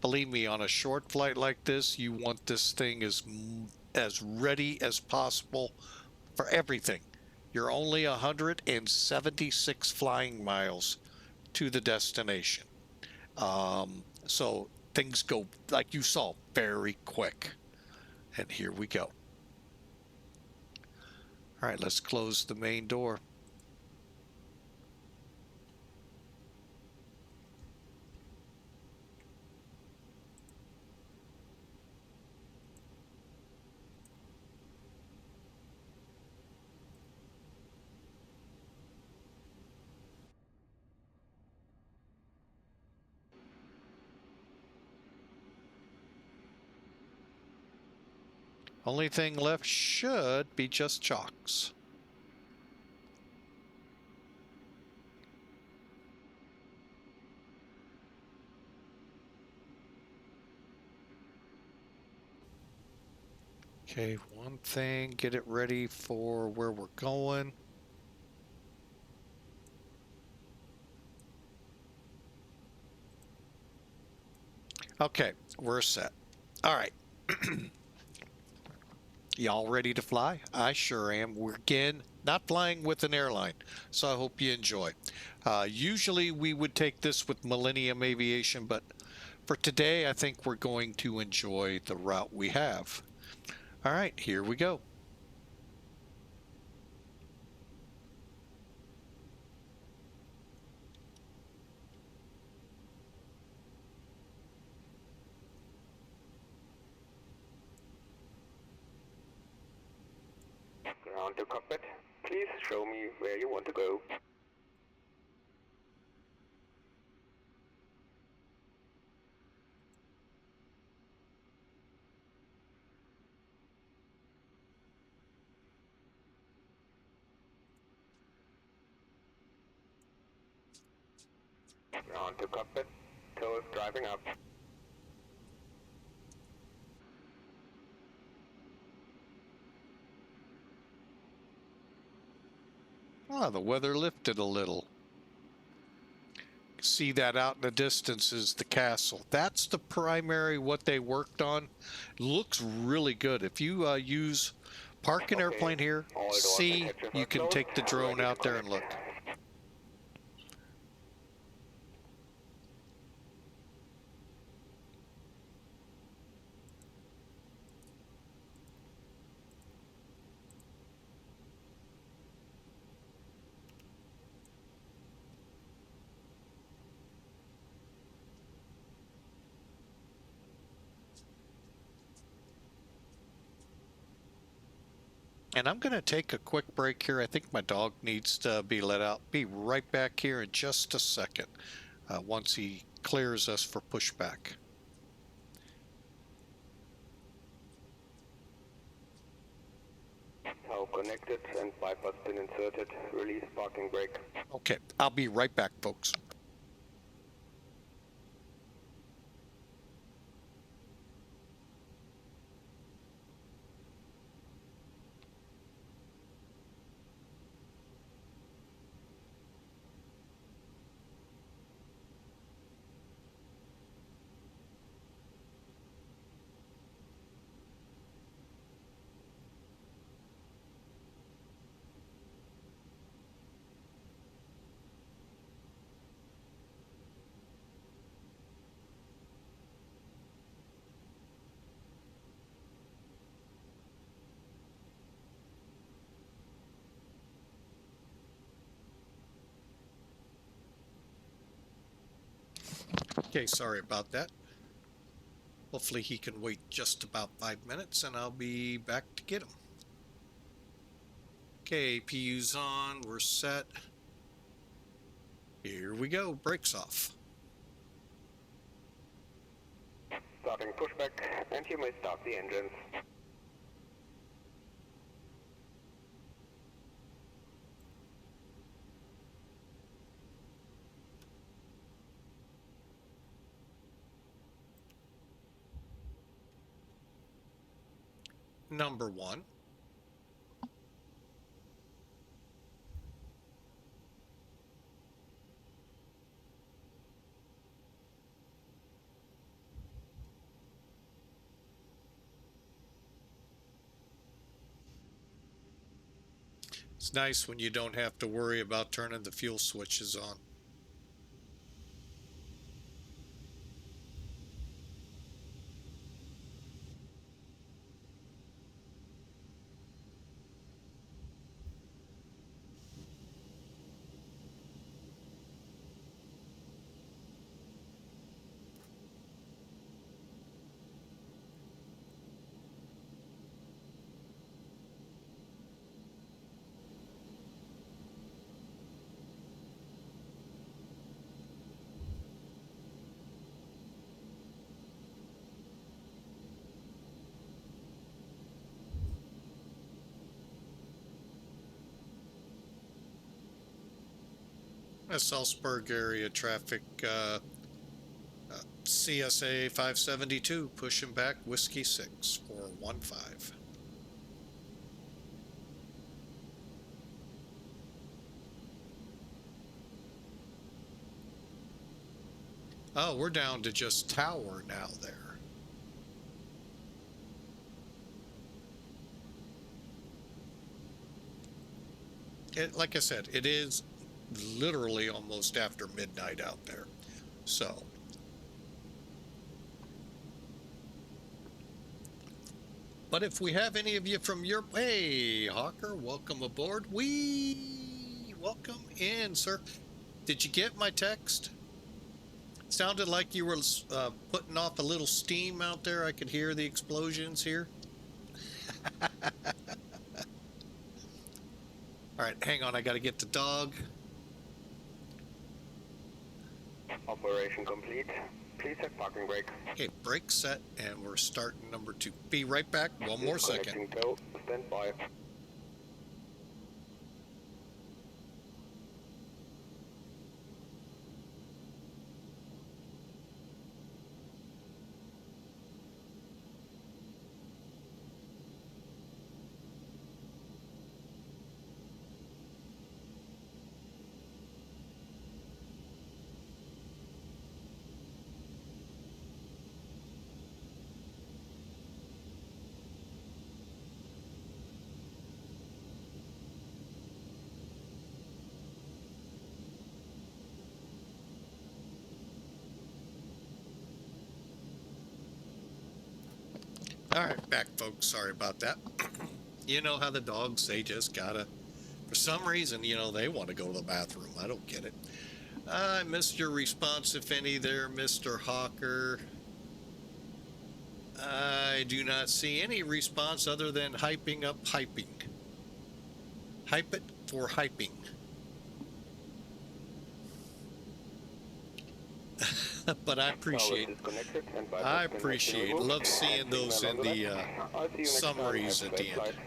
Speaker 1: Believe me, on a short flight like this, you want this thing as ready as possible for everything. You're only 176 flying miles to the destination. So things go, like you saw, very quick. And here we go. All right, let's close the main door. Only thing left should be just chocks. Okay, one thing, get it ready for where we're going. Okay, we're set. All right. Y'all ready to fly? I sure am. We're again not flying with an airline, so I hope you enjoy. Usually we would take this with Millennium Aviation, but for today I think we're going to enjoy the route we have. All right, here we go.
Speaker 2: Ground to cockpit. Please show me where you want to go. Ground to cockpit. ToLiss driving up.
Speaker 1: Ah, the weather lifted a little. See that out in the distance is the castle. That's the primary what they worked on. Looks really good. If you park an airplane here, see, you can take the drone out there and look. And I'm going to take a quick break here. I think my dog needs to be let out. Be right back here in just a second once he clears us for pushback.
Speaker 2: connected and bypass pin inserted. Release parking brake.
Speaker 1: Okay, I'll be right back, folks. Okay, sorry about that. Hopefully he can wait just about 5 minutes and I'll be back to get him. Okay, PU's on, we're set. Here we go, brakes off.
Speaker 2: Starting pushback, and you may start the engines.
Speaker 1: Number 1. It's nice when you don't have to worry about turning the fuel switches on. Salzburg area traffic, CSA 572, pushing back, Whiskey 6415. Oh, we're down to just tower now there. Like I said, it is literally almost after midnight out there. So, but if we have any of you from Europe, hey, Hawker, welcome aboard. Welcome in, sir. Did you get my text? Sounded like you were putting off a little steam out there. I could hear the explosions here. All right, hang on. I got to get the dog.
Speaker 2: Operation complete. Please set parking brake.
Speaker 1: Okay, brake set, and we're starting number 2. Be right back. One more second.
Speaker 2: Tow. Stand by.
Speaker 1: All right, back, folks. Sorry about that. You know how the dogs, they just gotta, for some reason, you know, they want to go to the bathroom. I don't get it. I missed your response, if any, there, Mr. Hawker. I do not see any response other than hyping up hyping. Hype it for hyping. But I appreciate love seeing those in the summaries at the end.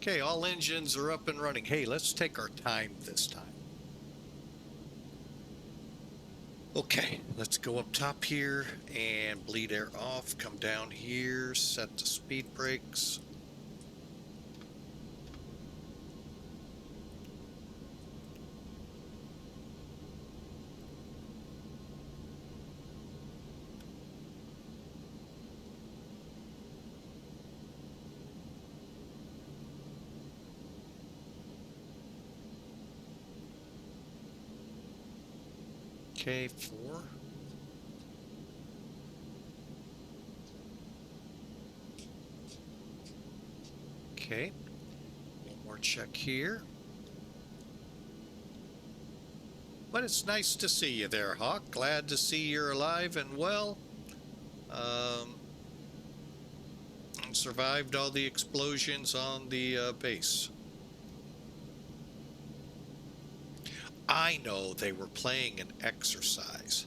Speaker 1: Okay, all engines are up and running. Hey, let's take our time this time. Okay, let's go up top here and bleed air off. Come down here, set the speed brakes. Okay, 4. Okay, one more check here. But it's nice to see you there, Hawk. Glad to see you're alive and well. And survived all the explosions on the base. I know they were playing an exercise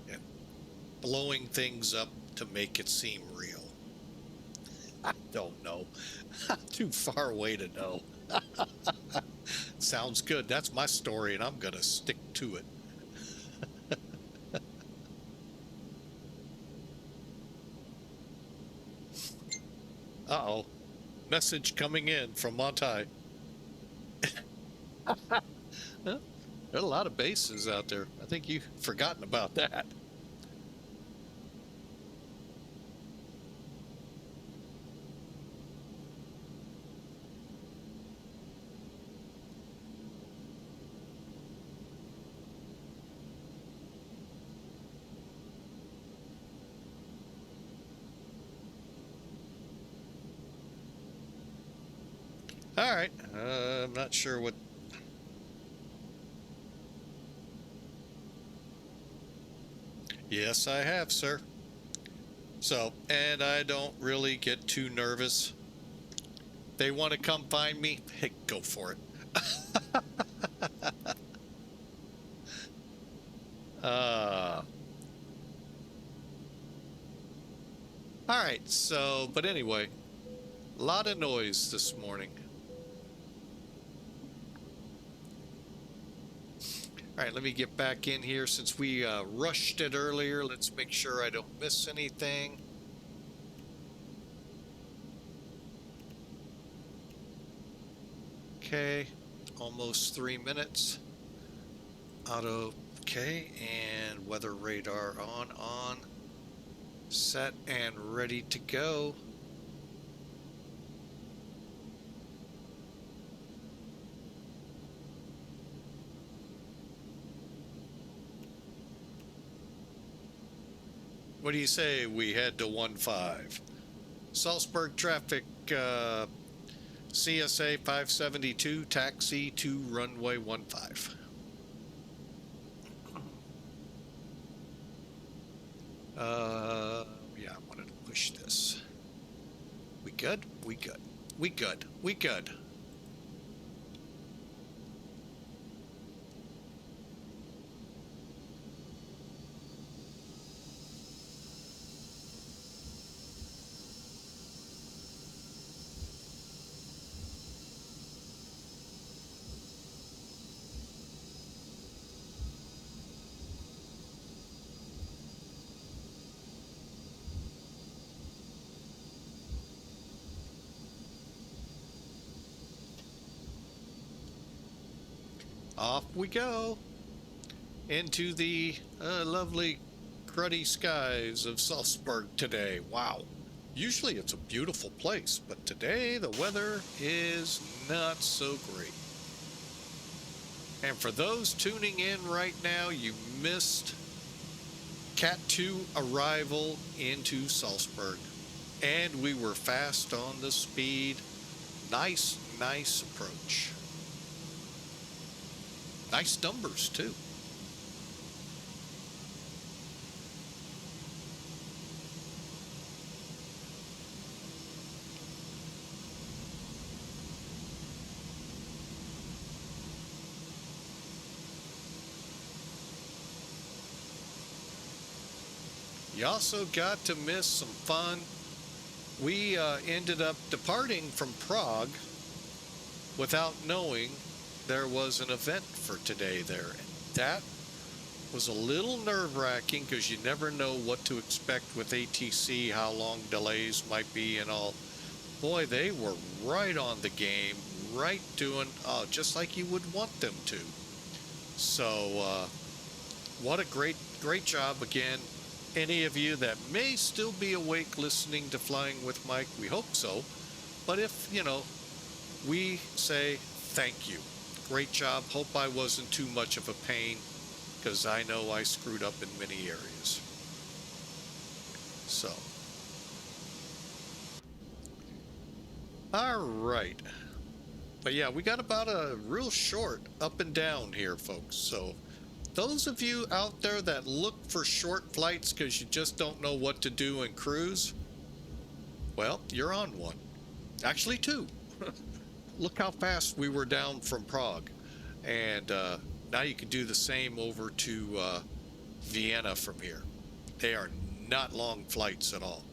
Speaker 1: and blowing things up to make it seem real. I don't know. Too far away to know. Sounds good. That's my story, and I'm going to stick to it. Uh-oh. Message coming in from Montai. There are a lot of bases out there. I think you've forgotten about that. All right. I'm not sure what... Yes, I have, sir. So, and I don't really get too nervous. They want to come find me? Hey, go for it. All right, so, but anyway, a lot of noise this morning. All right, let me get back in here since we rushed it earlier. Let's make sure I don't miss anything. Okay, almost 3 minutes. Auto, okay, and weather radar on, set and ready to go. What do you say we head to 1-5? Salzburg traffic, CSA 572, taxi to runway 15. Yeah, I wanted to push this. We good? We good. We good. We good. Off we go into the lovely cruddy skies of Salzburg today. Wow. Usually it's a beautiful place, but today the weather is not so great. And for those tuning in right now, you missed Cat 2 arrival into Salzburg. And we were fast on the speed. Nice approach. Nice numbers, too. You also got to miss some fun we ended up departing from Prague without knowing there was an event for today there. That was a little nerve-wracking because you never know what to expect with ATC, how long delays might be and all. Boy, they were right on the game, right doing just like you would want them to. So what a great job again. Any of you that may still be awake listening to Flying with Mike, we hope so. But if, you know, we say thank you. Great job. Hope I wasn't too much of a pain, because I know I screwed up in many areas. So, all right. But yeah, we got about a real short up and down here, folks. So those of you out there that look for short flights because you just don't know what to do in cruise, well, you're on one. Actually, two. Look how fast we were down from Prague. And now you can do the same over to Vienna from here. They are not long flights at all.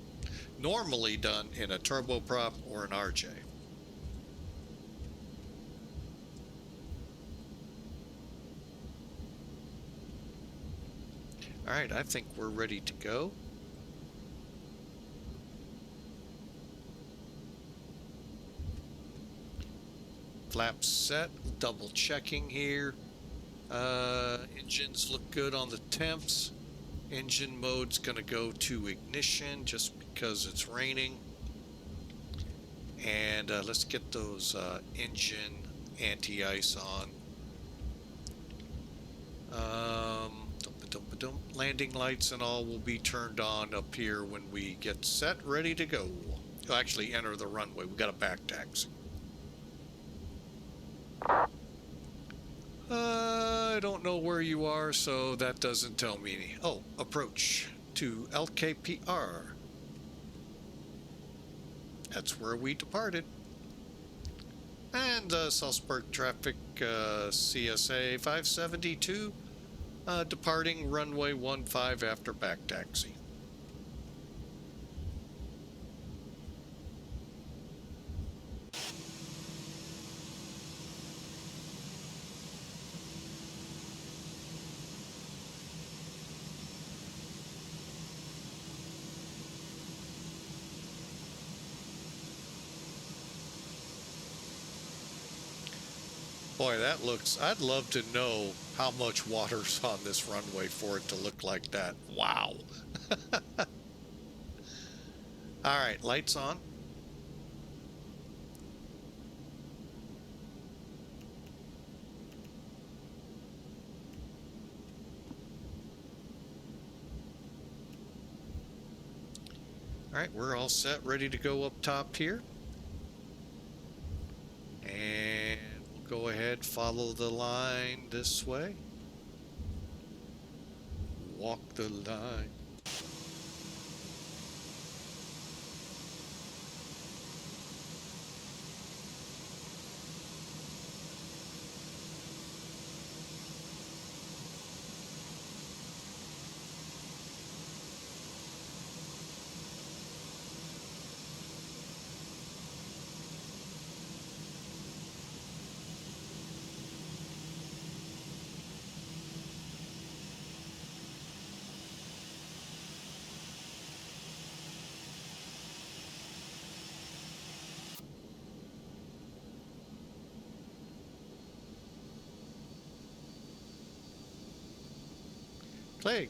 Speaker 1: Normally done in a turboprop or an RJ. All right, I think we're ready to go. Flaps set, double checking here. Engines look good on the temps. Engine mode's gonna go to ignition just because it's raining. And let's get those engine anti-ice on. Landing lights and all will be turned on up here when we get set, ready to go. We'll actually enter the runway. We got a back taxi. I don't know where you are, so that doesn't tell me any. Oh, approach to LKPR. That's where we departed. And Salzburg traffic, CSA 572, departing runway 15 after back taxi. Boy, that looks, I'd love to know how much water's on this runway for it to look like that. Wow. All right, lights on. All right, we're all set, ready to go up top here. And we'll go ahead, follow the line this way. Walk the line.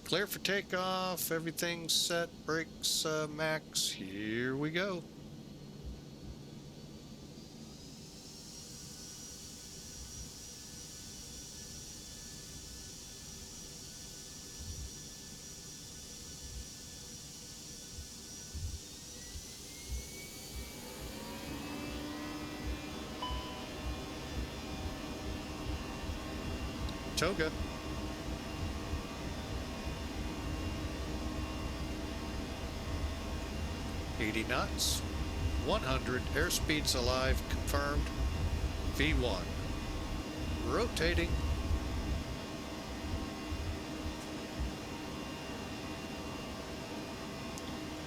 Speaker 1: Clear for takeoff. Everything's set. Brakes max. Here we go. Toga. 80 knots, 100, airspeed's alive, confirmed, V1, rotating,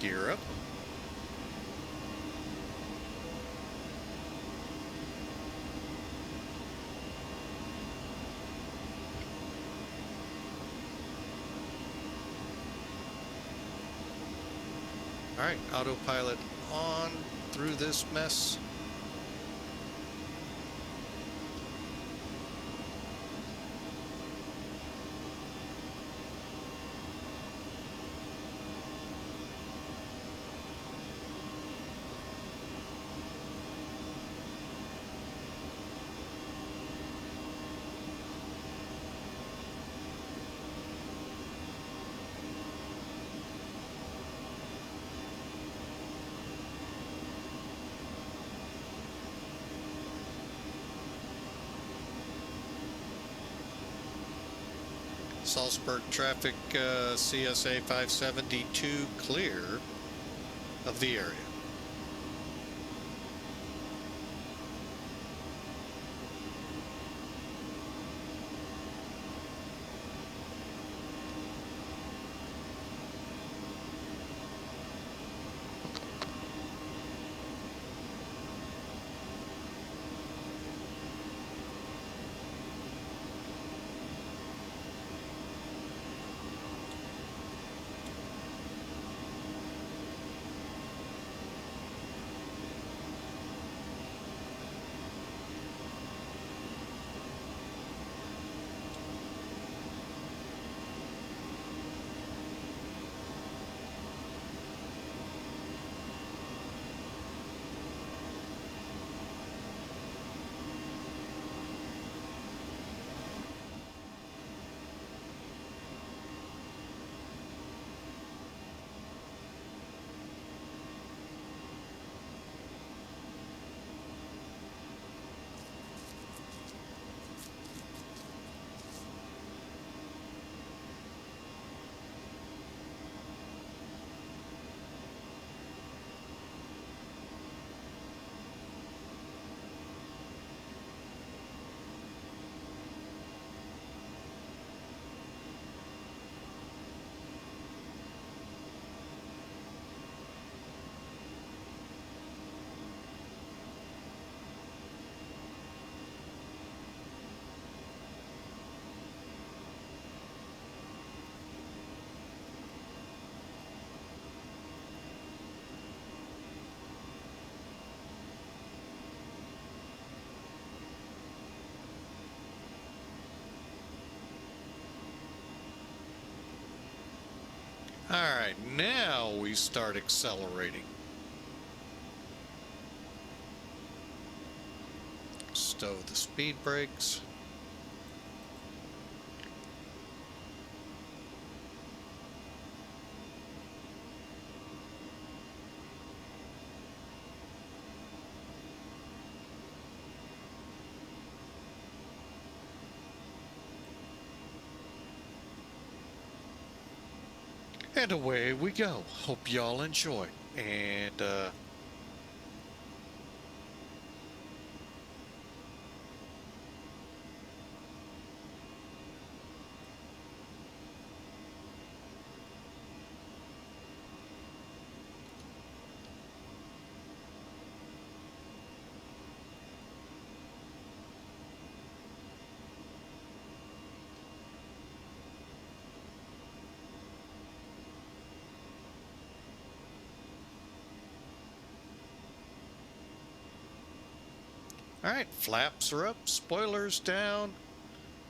Speaker 1: gear up, All right, autopilot on through this mess. Salzburg traffic, CSA 572 clear of the area. All right, now we start accelerating. Stow the speed brakes. And away we go. Hope y'all enjoy. And all right, flaps are up, spoilers down,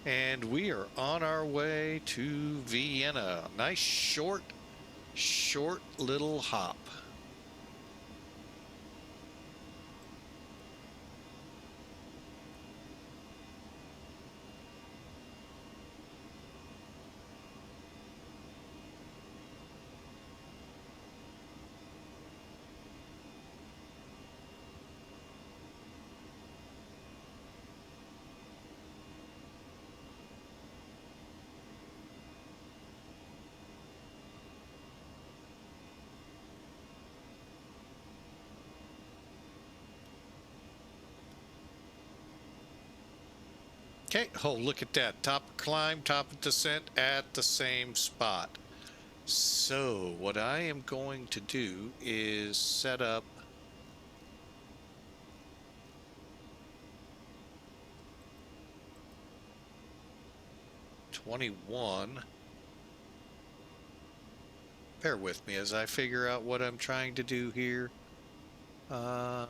Speaker 1: and we are on our way to Vienna. Nice short little hop. Okay, oh, look at that. Top of climb, top of descent at the same spot. So what I am going to do is set up '21. bear with me as I figure out what I'm trying to do here. All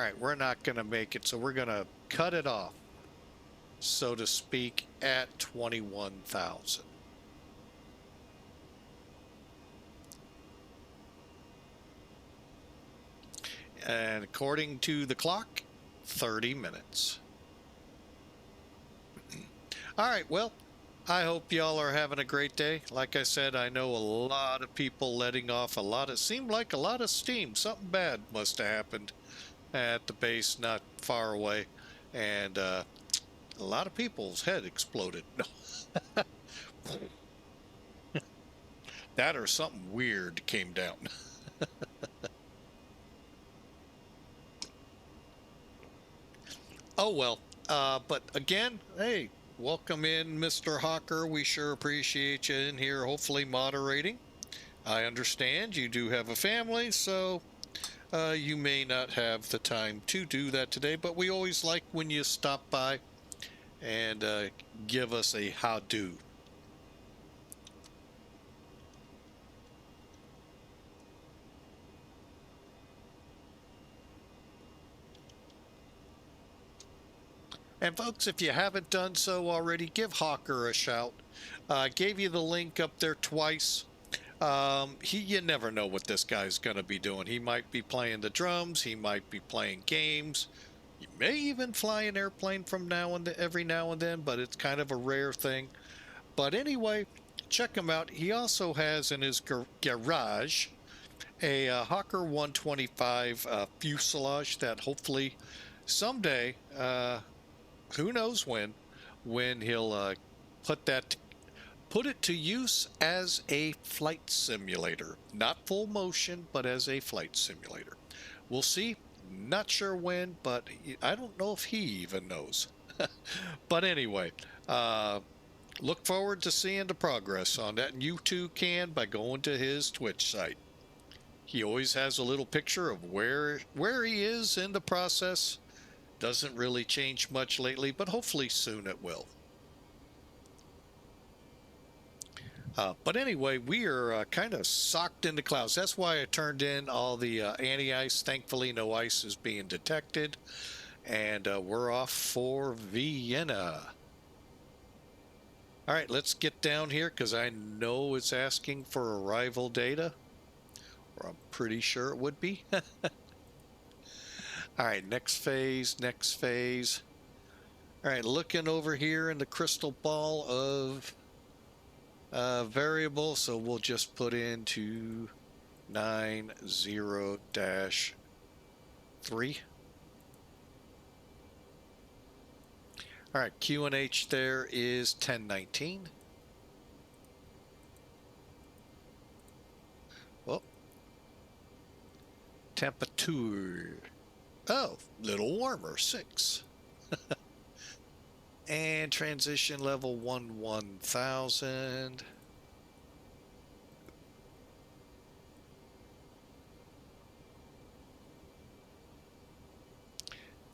Speaker 1: right, we're not going to make it, so we're going to cut it off, so to speak, at 21,000. And according to the clock, 30 minutes. All right, well, I hope y'all are having a great day. Like I said, I know a lot of people letting off seemed like a lot of steam. Something bad must have happened at the base not far away. And a lot of people's head exploded. That or something weird came down. Oh, well. But again, hey, welcome in, Mr. Hawker. We sure appreciate you in here, hopefully moderating. I understand you do have a family, so you may not have the time to do that today, but we always like when you stop by and give us a how-do. And folks, if you haven't done so already, give Hawker a shout. Gave you the link up there twice. You never know what this guy's going to be doing. He might be playing the drums. He might be playing games. He may even fly an airplane from every now and then, but it's kind of a rare thing. But anyway, check him out. He also has in his garage a Hawker 125 fuselage that hopefully someday, who knows when he'll put it to use as a flight simulator. Not full motion, but as a flight simulator. We'll see. Not sure when, but I don't know if he even knows. But anyway, look forward to seeing the progress on that. And you too can by going to his Twitch site. He always has a little picture of where he is in the process. Doesn't really change much lately, but hopefully soon it will. But anyway, we are kind of socked in the clouds. That's why I turned in all the anti-ice. Thankfully, no ice is being detected. And we're off for Vienna. All right, let's get down here because I know it's asking for arrival data. Or I'm pretty sure it would be. All right, next phase, next phase. All right, looking over here in the crystal ball of variable, so we'll just put into 90-3. All right, QNH there is 1019. Well, temperature. Oh, little warmer, 6. And transition level 1000.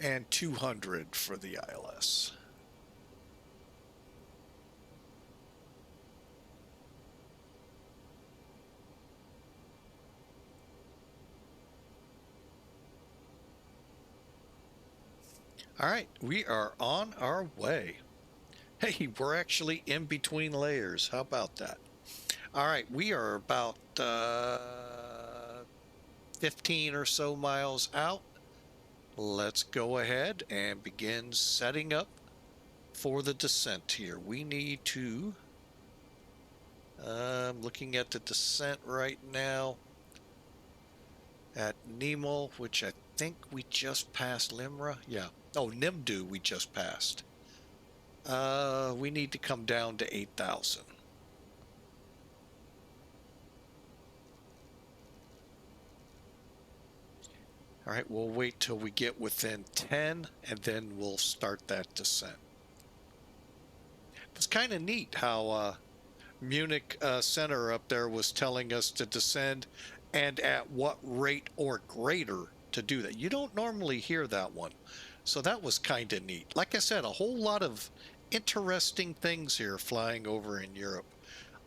Speaker 1: And 200 for the ILS. All right, we are on our way. Hey, we're actually in between layers. How about that? All right, we are about 15 or so miles out. Let's go ahead and begin setting up for the descent here. We need to, I'm looking at the descent right now at NEMAL, which I think we just passed Limra. Yeah. Oh, Nimdu we just passed. We need to come down to 8,000. All right, we'll wait till we get within 10 and then we'll start that descent. It's kind of neat how Munich center up there was telling us to descend and at what rate or greater to do that. You don't normally hear that one. So that was kind of neat. Like I said, a whole lot of interesting things here flying over in Europe.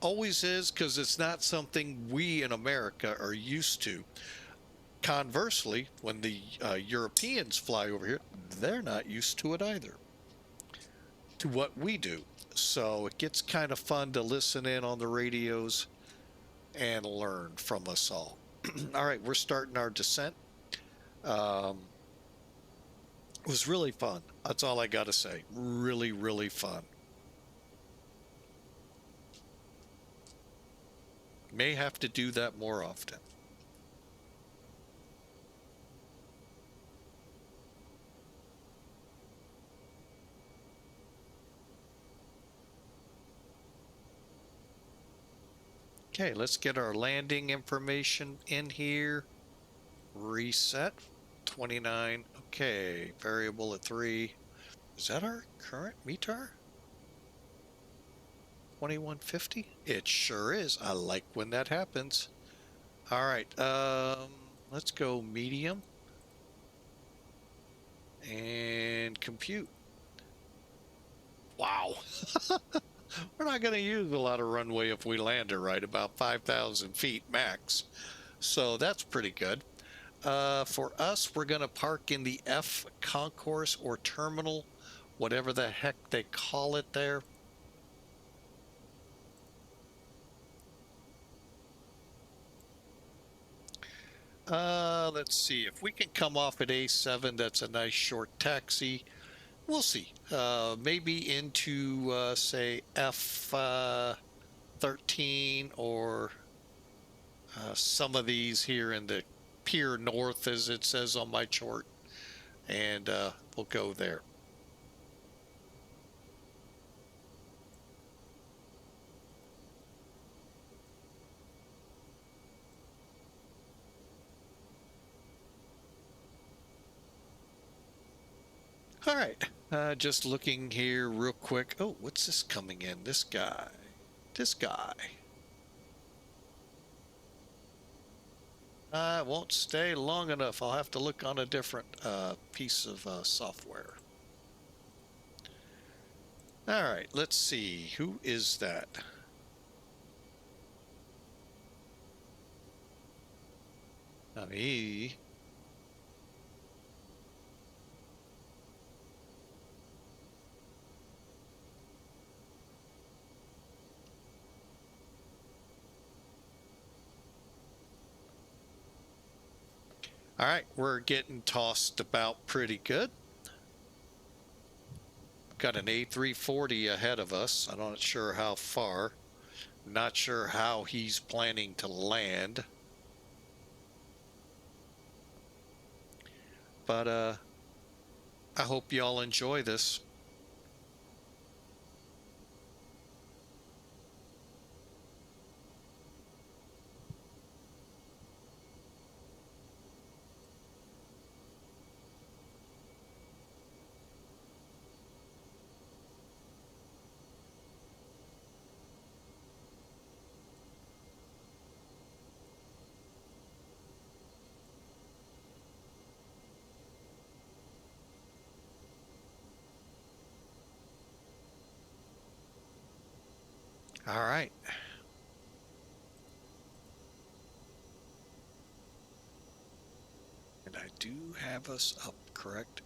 Speaker 1: Always is, because it's not something we in America are used to. Conversely, when the Europeans fly over here, they're not used to it either, to what we do. So it gets kind of fun to listen in on the radios and learn from us all. All right, we're starting our descent. It was really fun. That's all I got to say. Really, really fun. May have to do that more often. Okay, let's get our landing information in here. Reset. 29. Okay, variable at 3. Is that our current METAR? 2150? It sure is. I like when that happens. All right, let's go medium and compute. Wow. We're not going to use a lot of runway if we land it right, about 5,000 feet max. So that's pretty good. For us, we're going to park in the F concourse or terminal, whatever the heck they call it there. Let's see. If we can come off at A7, that's a nice short taxi. We'll see. Maybe into, say, F13 or some of these here in the Pier North, as it says on my chart. And we'll go there. All right, just looking here real quick. Oh, what's this coming in? This guy. This guy. I won't stay long enough. I'll have to look on a different piece of software. All right, let's see. Who is that? Me. All right, we're getting tossed about pretty good. Got an A340 ahead of us. I'm not sure how far. Not sure how he's planning to land. But I hope y'all enjoy this. All right. And I do have us up, correct?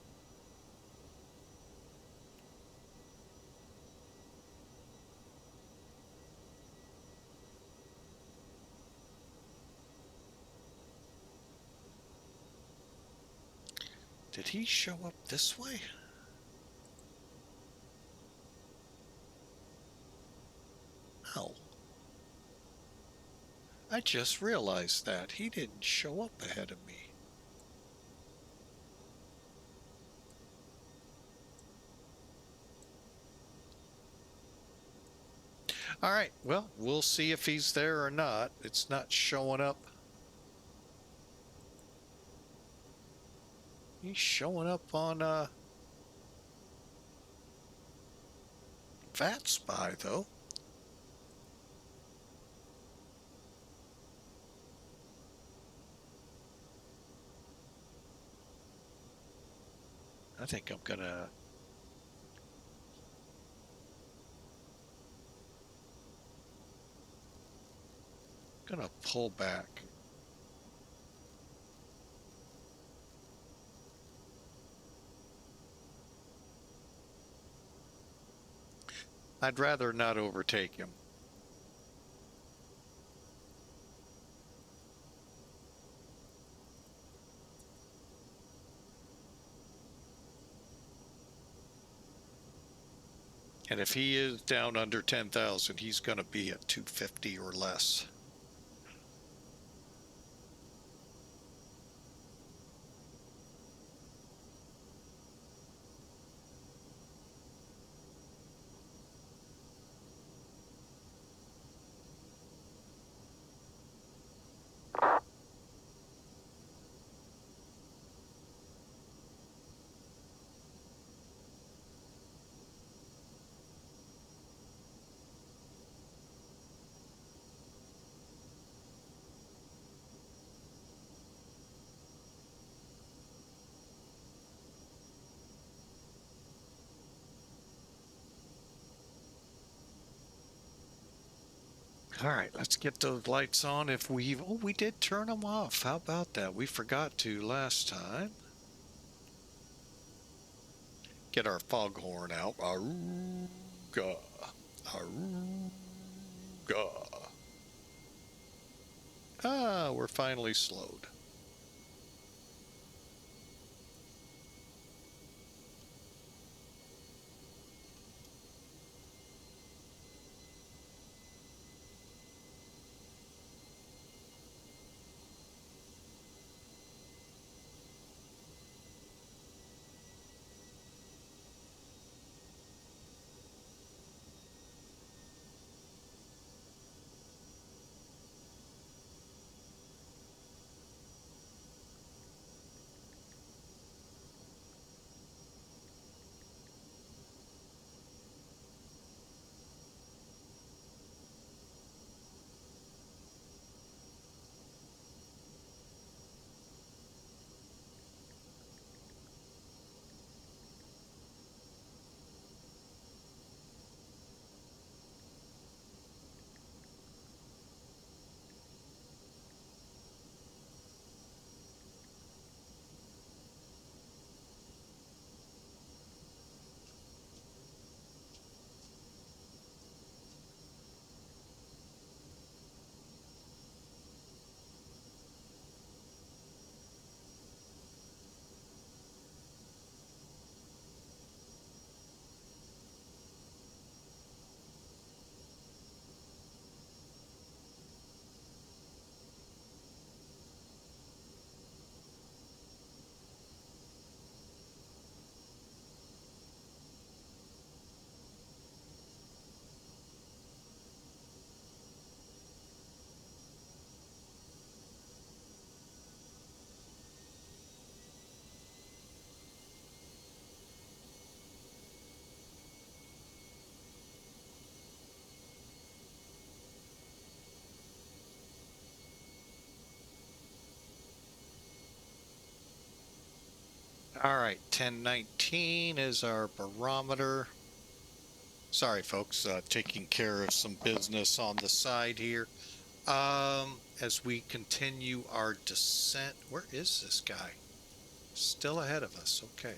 Speaker 1: Did he show up this way? No. I just realized that. He didn't show up ahead of me. All right, well, we'll see if he's there or not. It's not showing up. He's showing up on VATSIM, though. think I'm gonna pull back. I'd rather not overtake him. And if he is down under 10,000, he's going to be at 250 or less. All right, let's get those lights on. If we did turn them off. How about that? We forgot to last time. Get our foghorn out. Aruga. Aruga. Ah, we're finally slowed. All right, 1019 is our barometer. Sorry, folks, taking care of some business on the side here. As we continue our descent, where is this guy? Still ahead of us. Okay.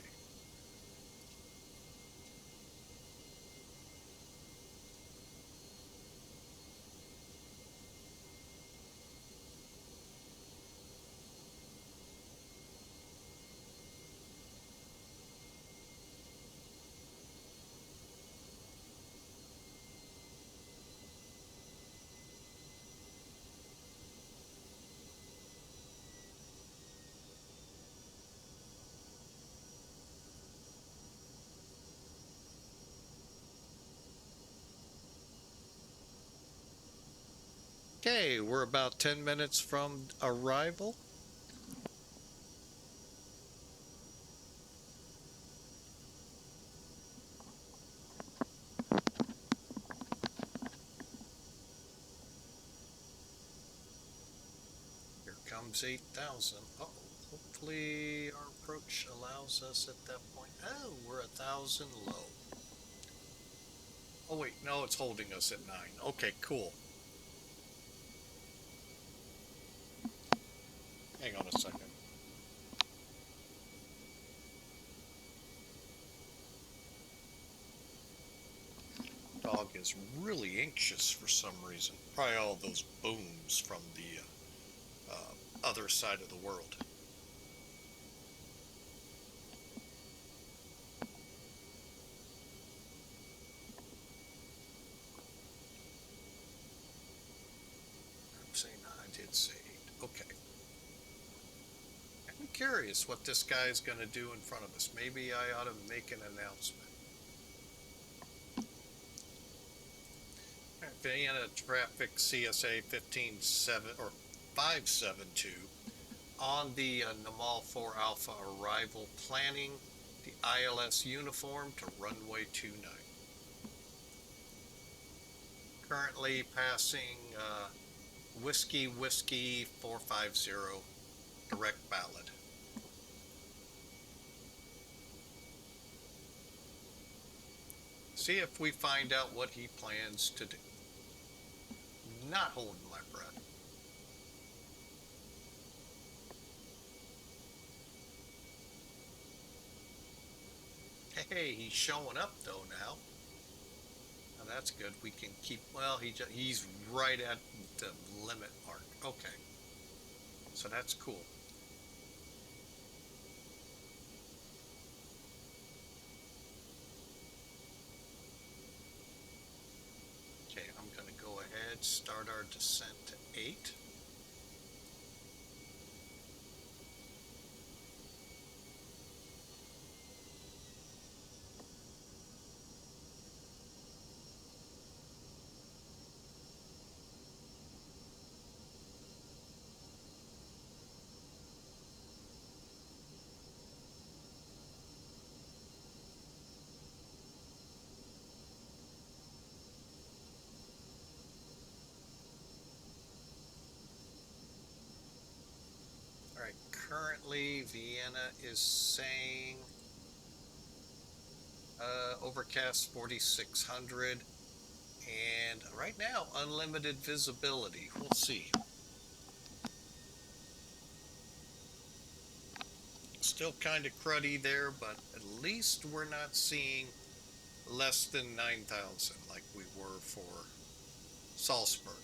Speaker 1: Okay, we're about 10 minutes from arrival. Here comes 8,000. Uh-oh, hopefully our approach allows us at that point. Oh, we're 1,000 low. Oh wait, no, it's holding us at 9. Okay, cool. Hang on a second. Dog is really anxious for some reason. Probably all those booms from the other side of the world. I'm saying I did say 8. Okay. I'm curious what this guy is going to do in front of us. Maybe I ought to make an announcement. Vienna traffic CSA 157 or 572 on the NEMAL 4 Alpha arrival, planning the ILS uniform to runway 29. Currently passing Whiskey 450 direct ballot. See if we find out what he plans to do. Not holding my breath. Hey, he's showing up though now. Now that's good. We can keep. Well, he's right at the limit mark. Okay, so that's cool. Okay, I'm going to go ahead, start our descent to 8. All right, currently Vienna is saying overcast 4600, and right now unlimited visibility. We'll see. Still kind of cruddy there, but at least we're not seeing less than 9,000 like we were for Salzburg.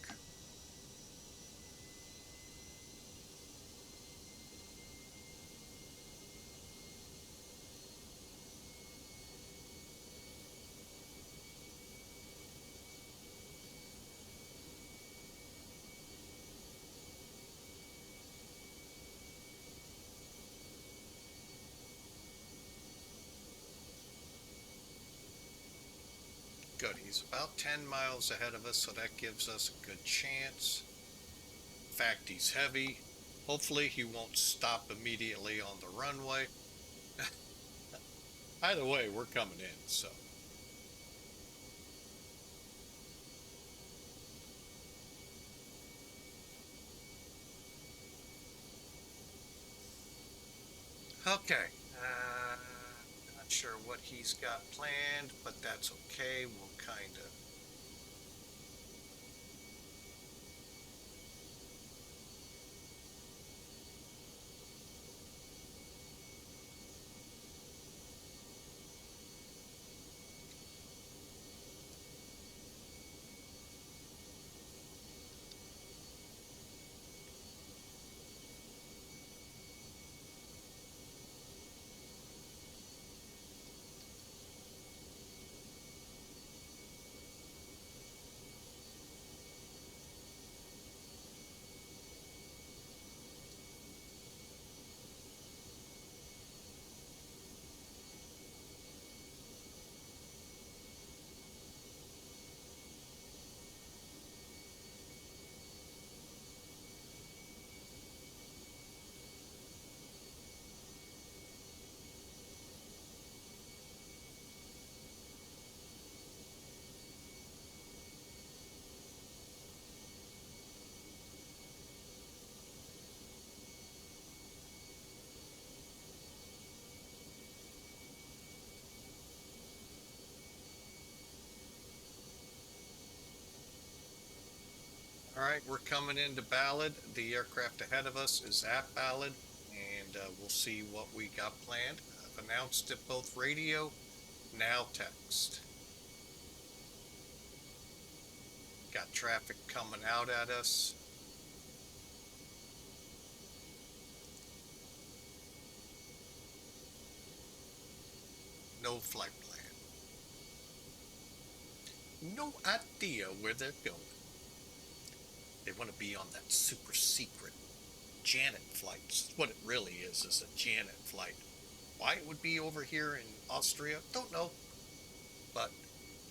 Speaker 1: Good, he's about 10 miles ahead of us, so that gives us a good chance. In fact, he's heavy. Hopefully he won't stop immediately on the runway. Either way, we're coming in, so. Okay. Not sure what he's got planned, but that's okay. We'll kind of. right, we're coming into Ballad. The aircraft ahead of us is at Ballad, and we'll see what we got planned. I've announced it both radio, now text. Got traffic coming out at us. No flight plan. No idea where they're going. They want to be on that super secret Janet flight. This is what it really is a Janet flight. Why it would be over here in Austria, don't know. But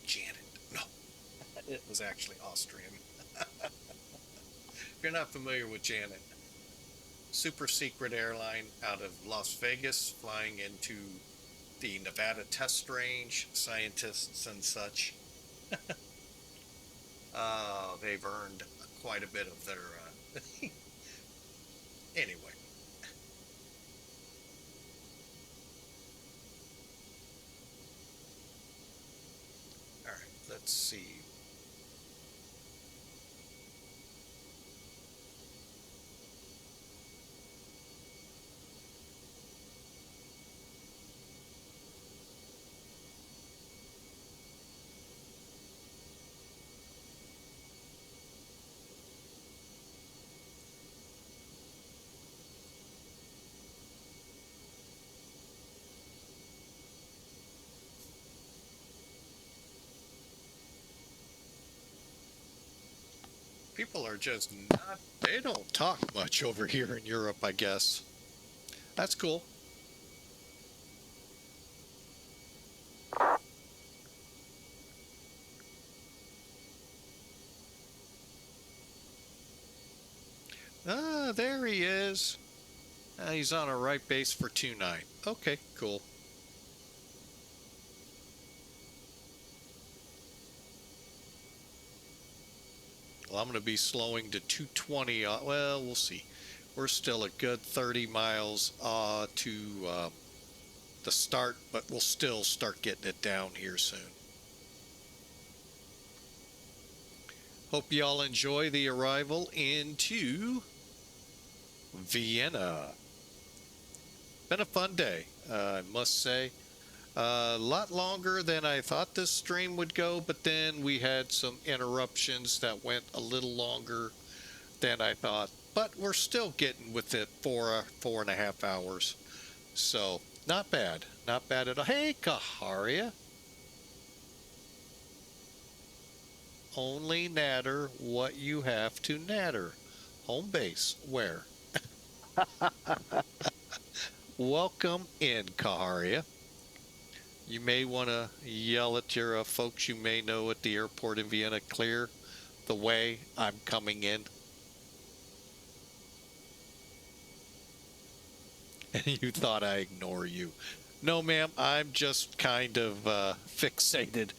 Speaker 1: Janet, no, it was actually Austrian. If you're not familiar with Janet, super secret airline out of Las Vegas, flying into the Nevada test range, scientists and such. They've earned quite a bit of their. Anyway. All right, let's see. People are just not, they don't talk much over here in Europe, I guess. That's cool. Ah, there he is. He's on a right base for 2-9. Okay, cool. Well, I'm going to be slowing to 220. Well, we'll see. We're still a good 30 miles to the start, but we'll still start getting it down here soon. Hope y'all enjoy the arrival into Vienna. Been a fun day, I must say. A lot longer than I thought this stream would go, but then we had some interruptions that went a little longer than I thought. But we're still getting with it for 4.5 hours. So, not bad. Not bad at all. Hey, Kaharia. Only natter what you have to natter. Home base, where? Welcome in, Kaharia. You may want to yell at your folks you may know at the airport in Vienna, clear the way, I'm coming in. And you thought I ignore you. No, ma'am, I'm just kind of fixated.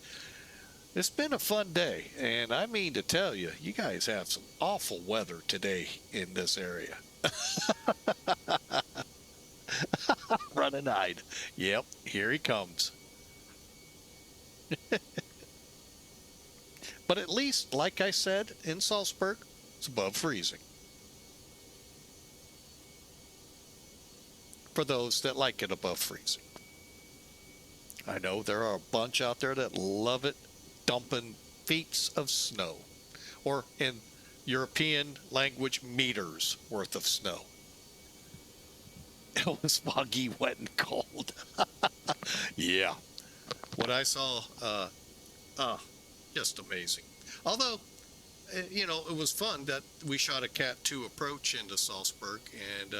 Speaker 1: It's been a fun day, and I mean to tell you, you guys have some awful weather today in this area. Run and hide. Yep, here he comes. But at least, like I said, in Salzburg, it's above freezing. For those that like it above freezing. I know there are a bunch out there that love it, dumping feet of snow. Or in European language, meters worth of snow. It was foggy, wet, and cold. Yeah. What I saw, just amazing. Although, you know, it was fun that we shot a Cat 2 approach into Salzburg, and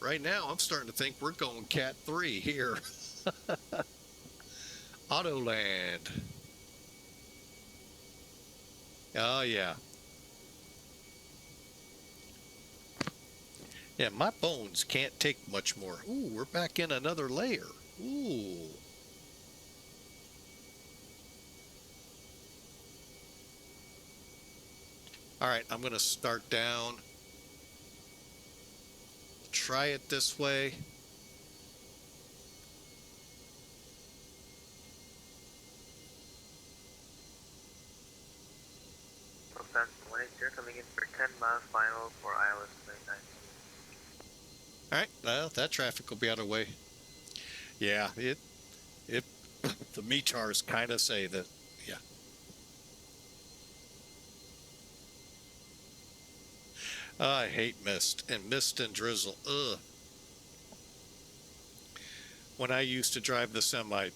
Speaker 1: right now I'm starting to think we're going Cat 3 here. Autoland. Oh, yeah. Yeah, my bones can't take much more. Ooh, we're back in another layer. Ooh. All right, I'm going to start down. Try it this way.
Speaker 2: Coming in
Speaker 3: 10-mile final for ILS 29.
Speaker 1: All right, well, that traffic will be out of the way. Yeah, it the METARs kind of say that, yeah. I hate mist and drizzle. Ugh. When I used to drive the semi,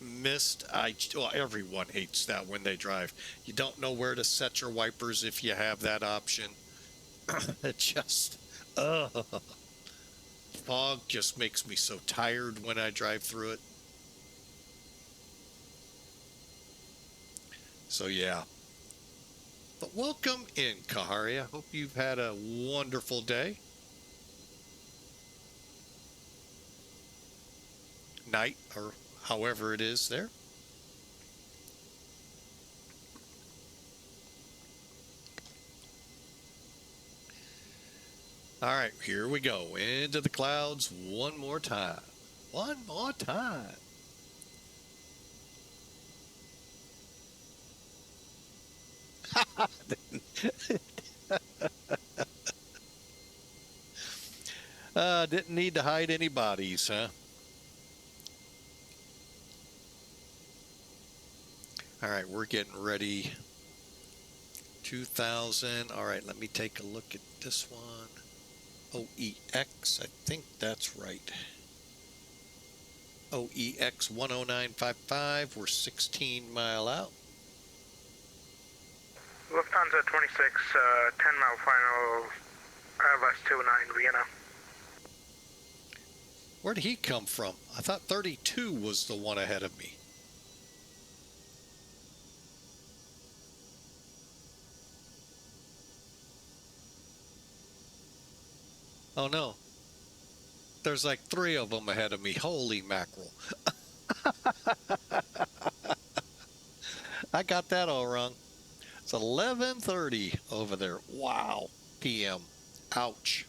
Speaker 1: mist, well, everyone hates that when they drive. You don't know where to set your wipers if you have that option. It just, ugh. Fog just makes me so tired when I drive through it. So yeah. But welcome in, Kahari. I hope you've had a wonderful day. Night, or however it is there. All right, here we go. Into the clouds one more time. One more time. Didn't need to hide any bodies, huh? All right, we're getting ready. 2000. All right, let me take a look at this one. OEX, I think that's right. OEX 10955. We're 16 mile out.
Speaker 4: Lufthansa 26, 10-mile final, ILS 29 Vienna.
Speaker 1: Where did he come from? I thought 32 was the one ahead of me. Oh no. There's like 3 of them ahead of me. Holy mackerel. I got that all wrong. It's 11:30 over there. Wow. PM. Ouch.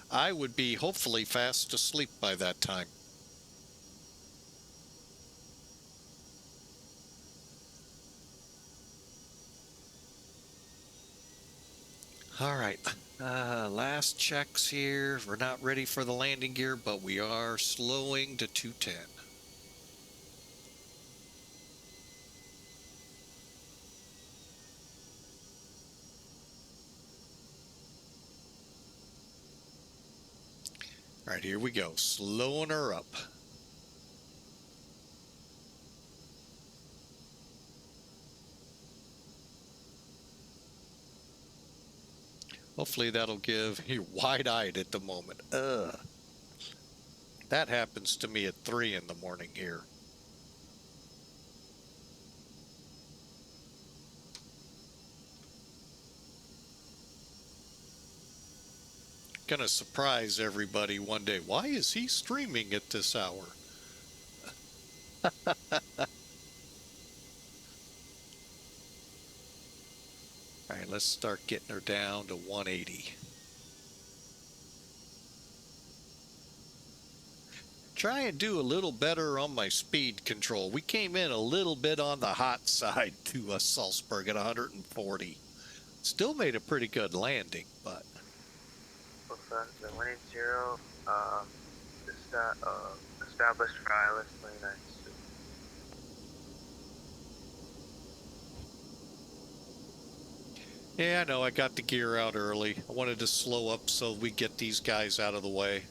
Speaker 1: I would be hopefully fast asleep by that time. All right. Last checks here. We're not ready for the landing gear, but we are slowing to 210. All right, here we go. Slowing her up. Hopefully that'll give you wide-eyed at the moment. Ugh. That happens to me at 3 in the morning here. Gonna surprise everybody one day. Why is he streaming at this hour? All right, let's start getting her down to 180. Try and do a little better on my speed control. We came in a little bit on the hot side to Salzburg at 140. Still made a pretty good landing, but...
Speaker 3: Lufthansa 180, established for ILS 29.
Speaker 1: Yeah, I know, I got the gear out early. I wanted to slow up so we get these guys out of the way.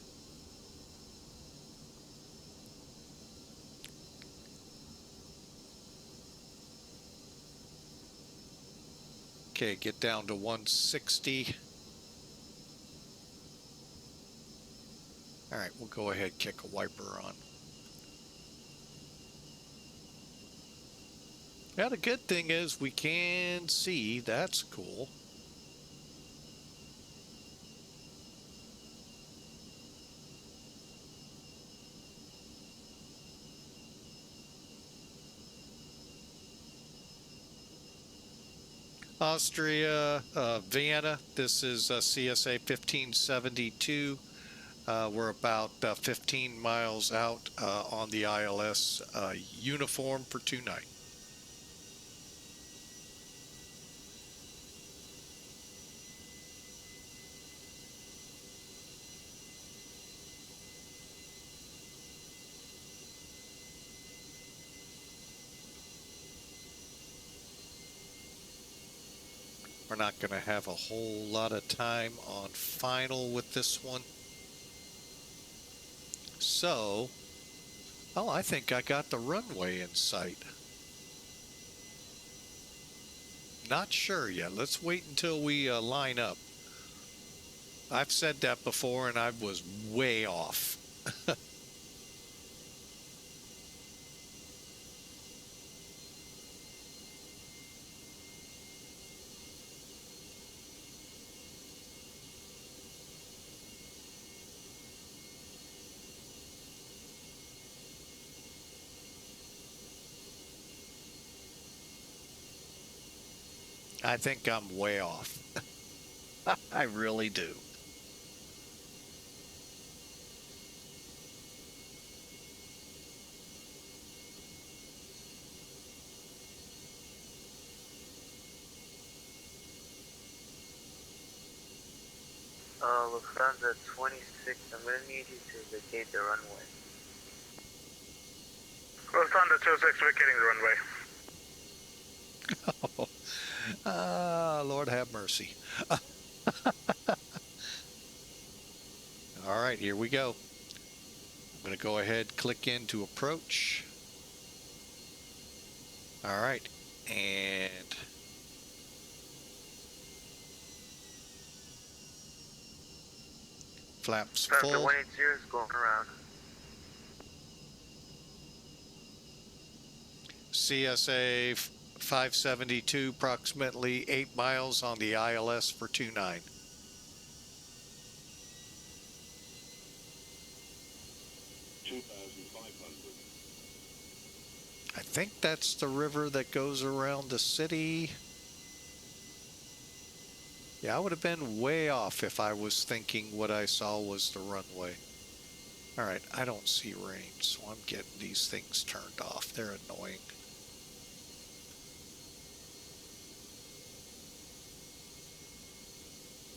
Speaker 1: Okay, get down to 160. All right, we'll go ahead and kick a wiper on. Yeah, the good thing is we can see. That's cool. Austria, Vienna. This is CSA 1572. We're about 15 miles out on the ILS uniform for 2 nights. We're not going to have a whole lot of time on final with this one. So, oh, I think I got the runway in sight. Not sure yet. Let's wait until we line up. I've said that before and I was way off. I think I'm way off. I really do.
Speaker 3: Lufthansa 26, I'm gonna need you to vacate the runway.
Speaker 4: Lufthansa 26, vacating the runway.
Speaker 1: Lord have mercy. All right, here we go. I'm going to go ahead, click into approach. All right, and flaps full.
Speaker 3: Lufthansa 180 is going around.
Speaker 1: CSA 572, approximately 8 miles on the ILS for 29. I think that's the river that goes around the city. Yeah, I would have been way off if I was thinking what I saw was the runway. All right, I don't see rain, so I'm getting these things turned off. They're annoying.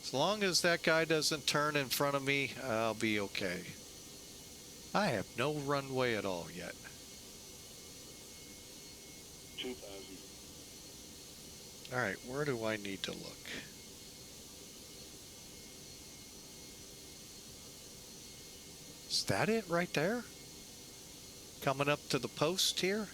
Speaker 1: As long as that guy doesn't turn in front of me, I'll be okay. I have no runway at all yet.
Speaker 5: 2000.
Speaker 1: All right, where do I need to look? Is that it right there? Coming up to the post here?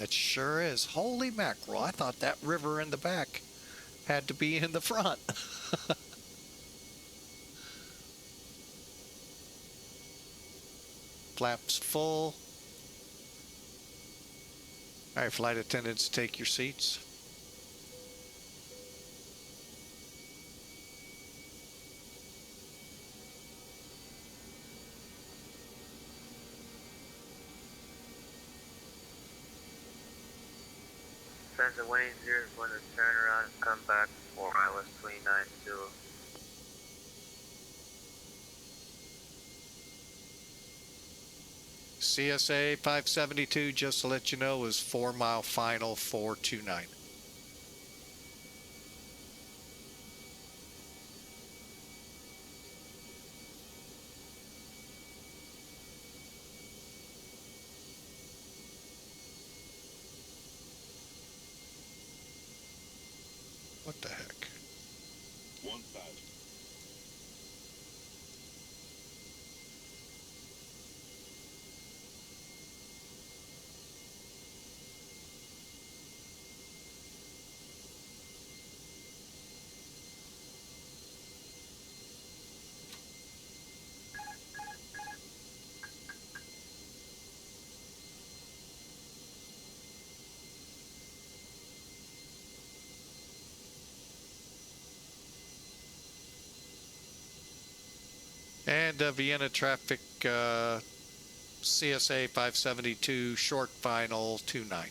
Speaker 1: It sure is. Holy mackerel. I thought that river in the back had to be in the front. Flaps full. All right, flight attendants, take your seats.
Speaker 3: Lufthansa 180 is going to turn around and come back for ILS 29-0.
Speaker 1: CSA 572, just to let you know, is 4 mile final 429. What the heck?
Speaker 5: 1000.
Speaker 1: And Vienna traffic, CSA 572, short final 29.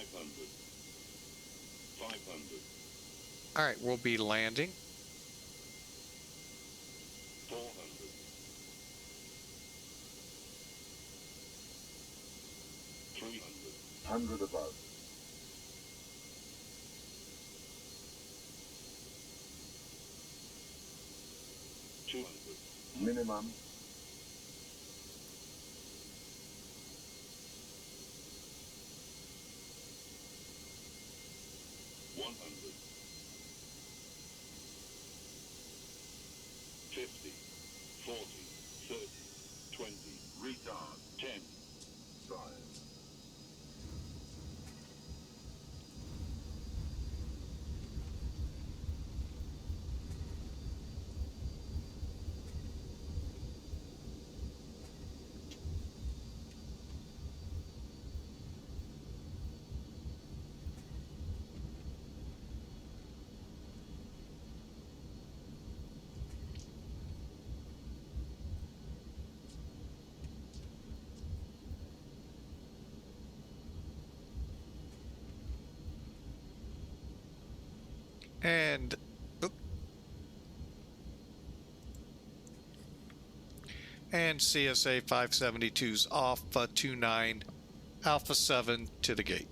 Speaker 5: 500. 500.
Speaker 1: All right, we'll be landing.
Speaker 5: 400. 300.
Speaker 6: 100 above.
Speaker 5: 200.
Speaker 6: Minimum.
Speaker 5: 100. 50. 40. 30. 20.
Speaker 6: Retard.
Speaker 5: 10.
Speaker 6: 5.
Speaker 1: And oop. And CSA 572's off 29 Alpha 7 to the gate.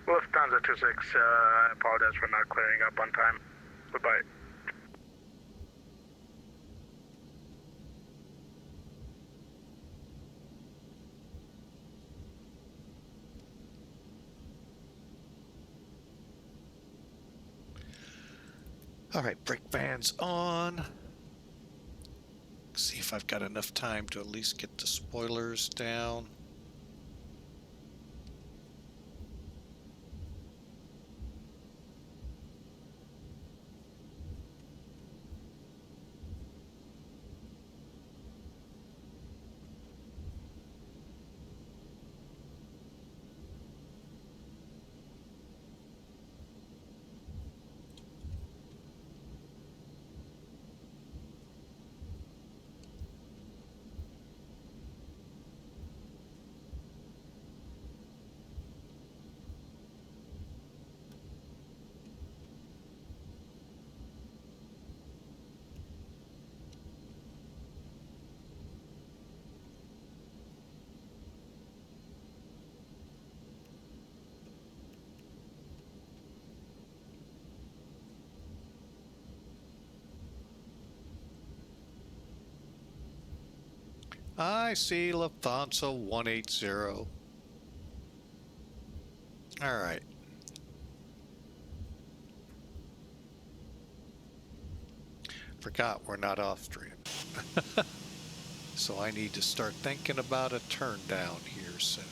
Speaker 4: Lufthansa 26, I apologize for not clearing up on time. Goodbye.
Speaker 1: All right, brake van's on. See if I've got enough time to at least get the spoilers down. I see Lufthansa 180. All right. Forgot we're not Austrian. So I need to start thinking about a turn down here soon.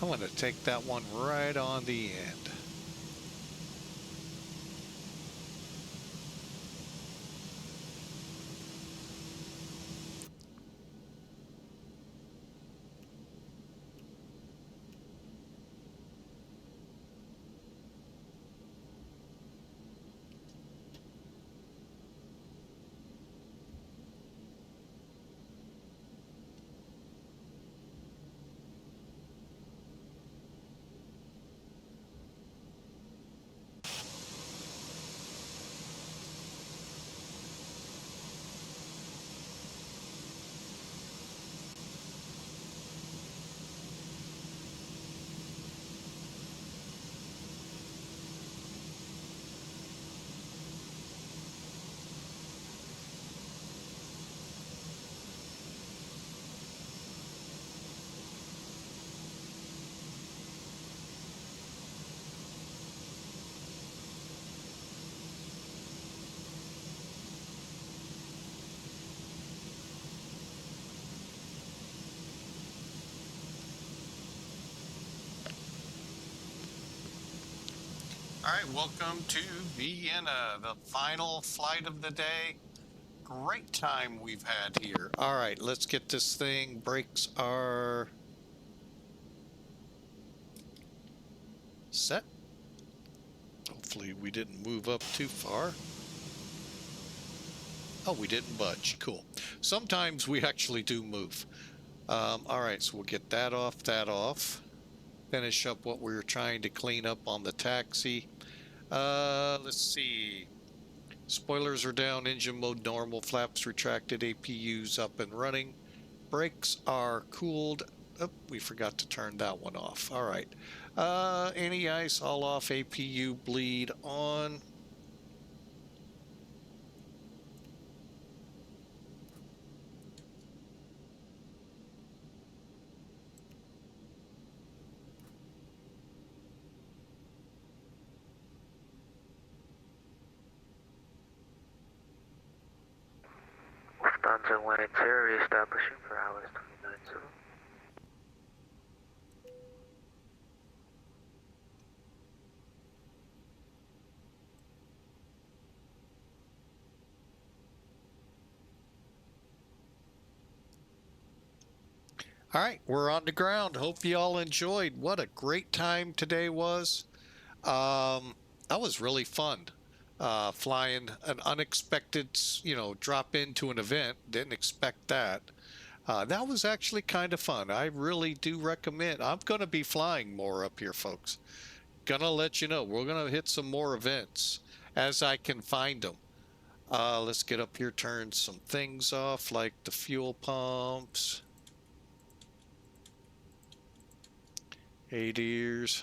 Speaker 1: I'm going to take that one right on the end. All right, welcome to Vienna, the final flight of the day. Great time we've had here. All right, let's get this thing. Brakes are set. Hopefully we didn't move up too far. Oh, we didn't budge. Cool. Sometimes we actually do move. All right, so we'll get that off, that off. Finish up what we were trying to clean up on the taxi. Let's see. Spoilers are down, engine mode normal, flaps retracted, APUs up and running. Brakes are cooled. Oh, we forgot to turn that one off. All right. Anti-ice all off, APU bleed on.
Speaker 3: Lufthansa 180 reestablishing for hours 29.
Speaker 1: All right, we're on the ground. Hope you all enjoyed. What a great time today was. That was really fun. Flying an unexpected, drop into an event. Didn't expect that. That was actually kind of fun. I really do recommend. I'm going to be flying more up here, folks. Gonna let you know. We're going to hit some more events as I can find them. Let's get up here, turn some things off, like the fuel pumps. 8 ears.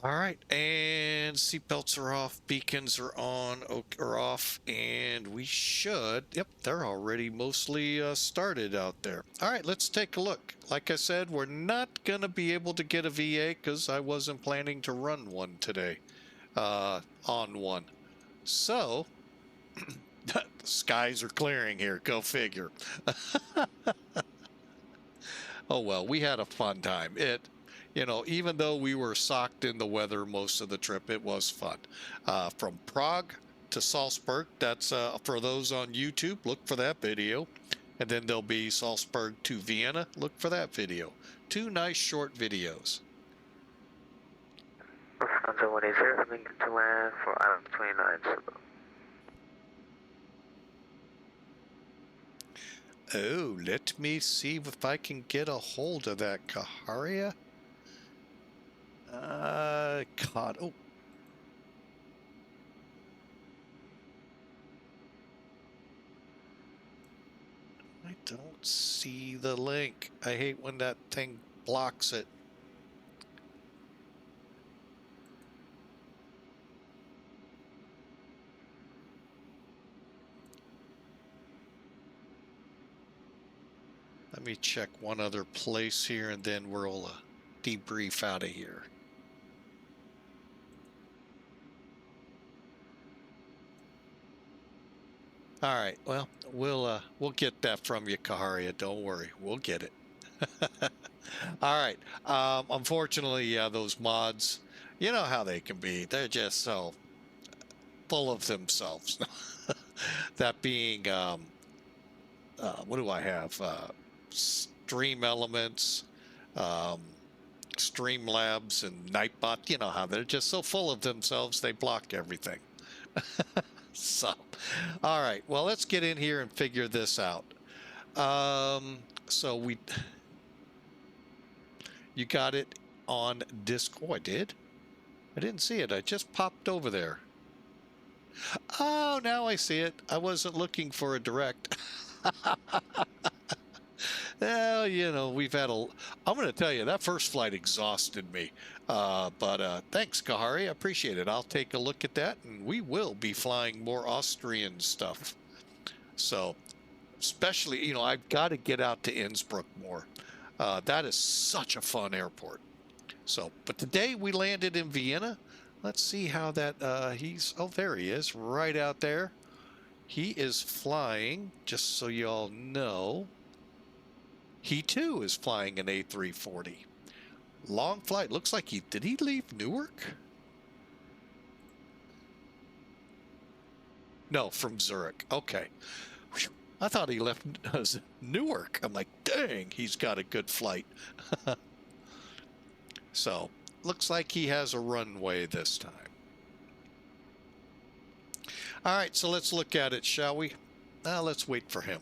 Speaker 1: All right, and seatbelts are off, beacons are on or off, and we should, yep, they're already mostly started out there. All right, let's take a look. Like I said, we're not going to be able to get a VA because I wasn't planning to run one today, on one. So, the skies are clearing here, go figure. Oh well, we had a fun time. Even though we were socked in the weather most of the trip, it was fun. From Prague to Salzburg, that's for those on YouTube, look for that video. And then there'll be Salzburg to Vienna, look for that video. 2 nice short videos.
Speaker 3: Lufthansa 180 coming to land for hours 29.
Speaker 1: Oh, let me see if I can get a hold of that Kaharia. God, oh. I don't see the link. I hate when that thing blocks it. Let me check one other place here and then we'll debrief out of here. All right, well, we'll get that from you, Kaharia. Don't worry, we'll get it. All right. Unfortunately, yeah, those mods, you know how they can be. They're just so full of themselves. That being, what do I have? Stream Elements, Streamlabs, and Nightbot. You know how they're just so full of themselves, they block everything. So, all right. Well, let's get in here and figure this out. So you got it on disc. Oh, I did? I didn't see it. I just popped over there. Oh, now I see it. I wasn't looking for a direct. Well, we've had I'm going to tell you, that first flight exhausted me. But thanks, Kahari. I appreciate it. I'll take a look at that, and we will be flying more Austrian stuff. So, especially, I've got to get out to Innsbruck more. That is such a fun airport. So, but today we landed in Vienna. Let's see how that, oh, there he is, right out there. He is flying, just so you all know, He too is flying an A340. Long flight. Looks like did he leave Newark? No, from Zurich. Okay. Whew. I thought he left Newark. I'm like, dang, he's got a good flight. So, looks like he has a runway this time. All right, so let's look at it, shall we? Let's wait for him.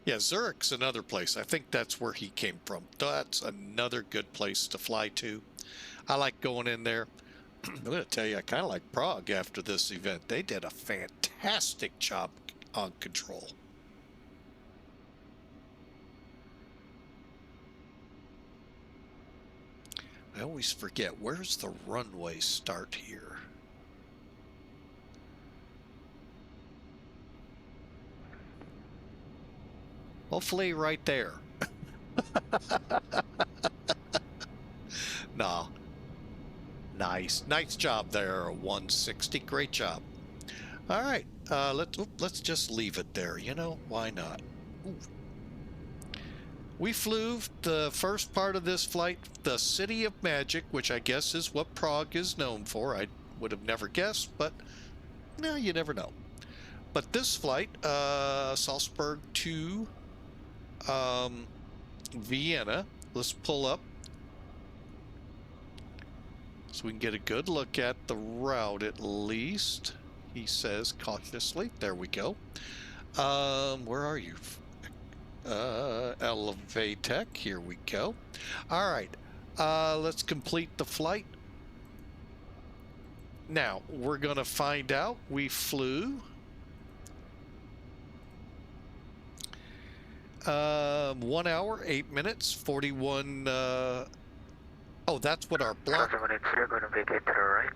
Speaker 1: Yeah, Zurich's another place. I think that's where he came from. That's another good place to fly to. I like going in there. I'm going to tell you, I kind of like Prague after this event. They did a fantastic job on control. I always forget, where's the runway start here? Hopefully right there. No. Nice job there, 160. Great job. All right, let's just leave it there. You know, why not? Ooh. We flew the first part of this flight, the City of Magic, which I guess is what Prague is known for. I would have never guessed, but no, you never know. But this flight, Salzburg to Vienna. Let's pull up so we can get a good look at the route, at least. He says cautiously. There we go. Where are you? Elevatech. Here we go. All right. Let's complete the flight. Now, we're going to find out. We flew 1 hour, 8 minutes, 41. Oh, that's what our block.
Speaker 3: You're going to be get to the right.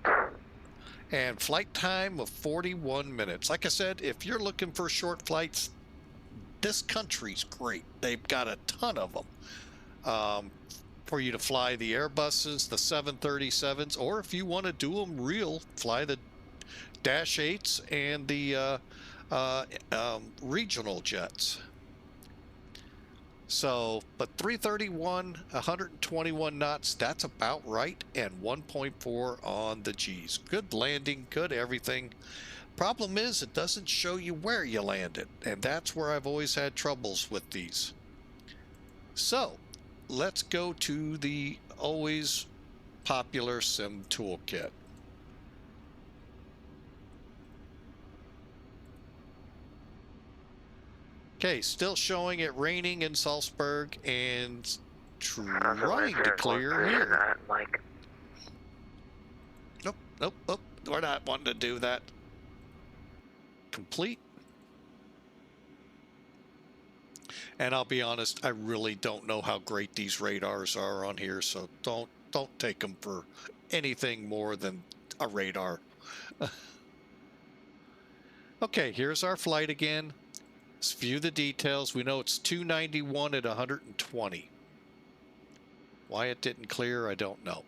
Speaker 1: And flight time of 41 minutes. Like I said, if you're looking for short flights, this country's great. They've got a ton of them for you to fly the Airbuses, the 737s, or if you want to do them real, fly the Dash 8s and the regional jets. So, but 331, 121 knots, that's about right, and 1.4 on the G's. Good landing, good everything. Problem is, it doesn't show you where you landed, and that's where I've always had troubles with these. So, let's go to the always popular sim toolkit. Okay, still showing it raining in Salzburg and trying to clear here. Nope, we're not wanting to do that. Complete. And I'll be honest, I really don't know how great these radars are on here, so don't take them for anything more than a radar. Okay, here's our flight again. Let's view the details. We know it's 291 at 120. Why it didn't clear, I don't know.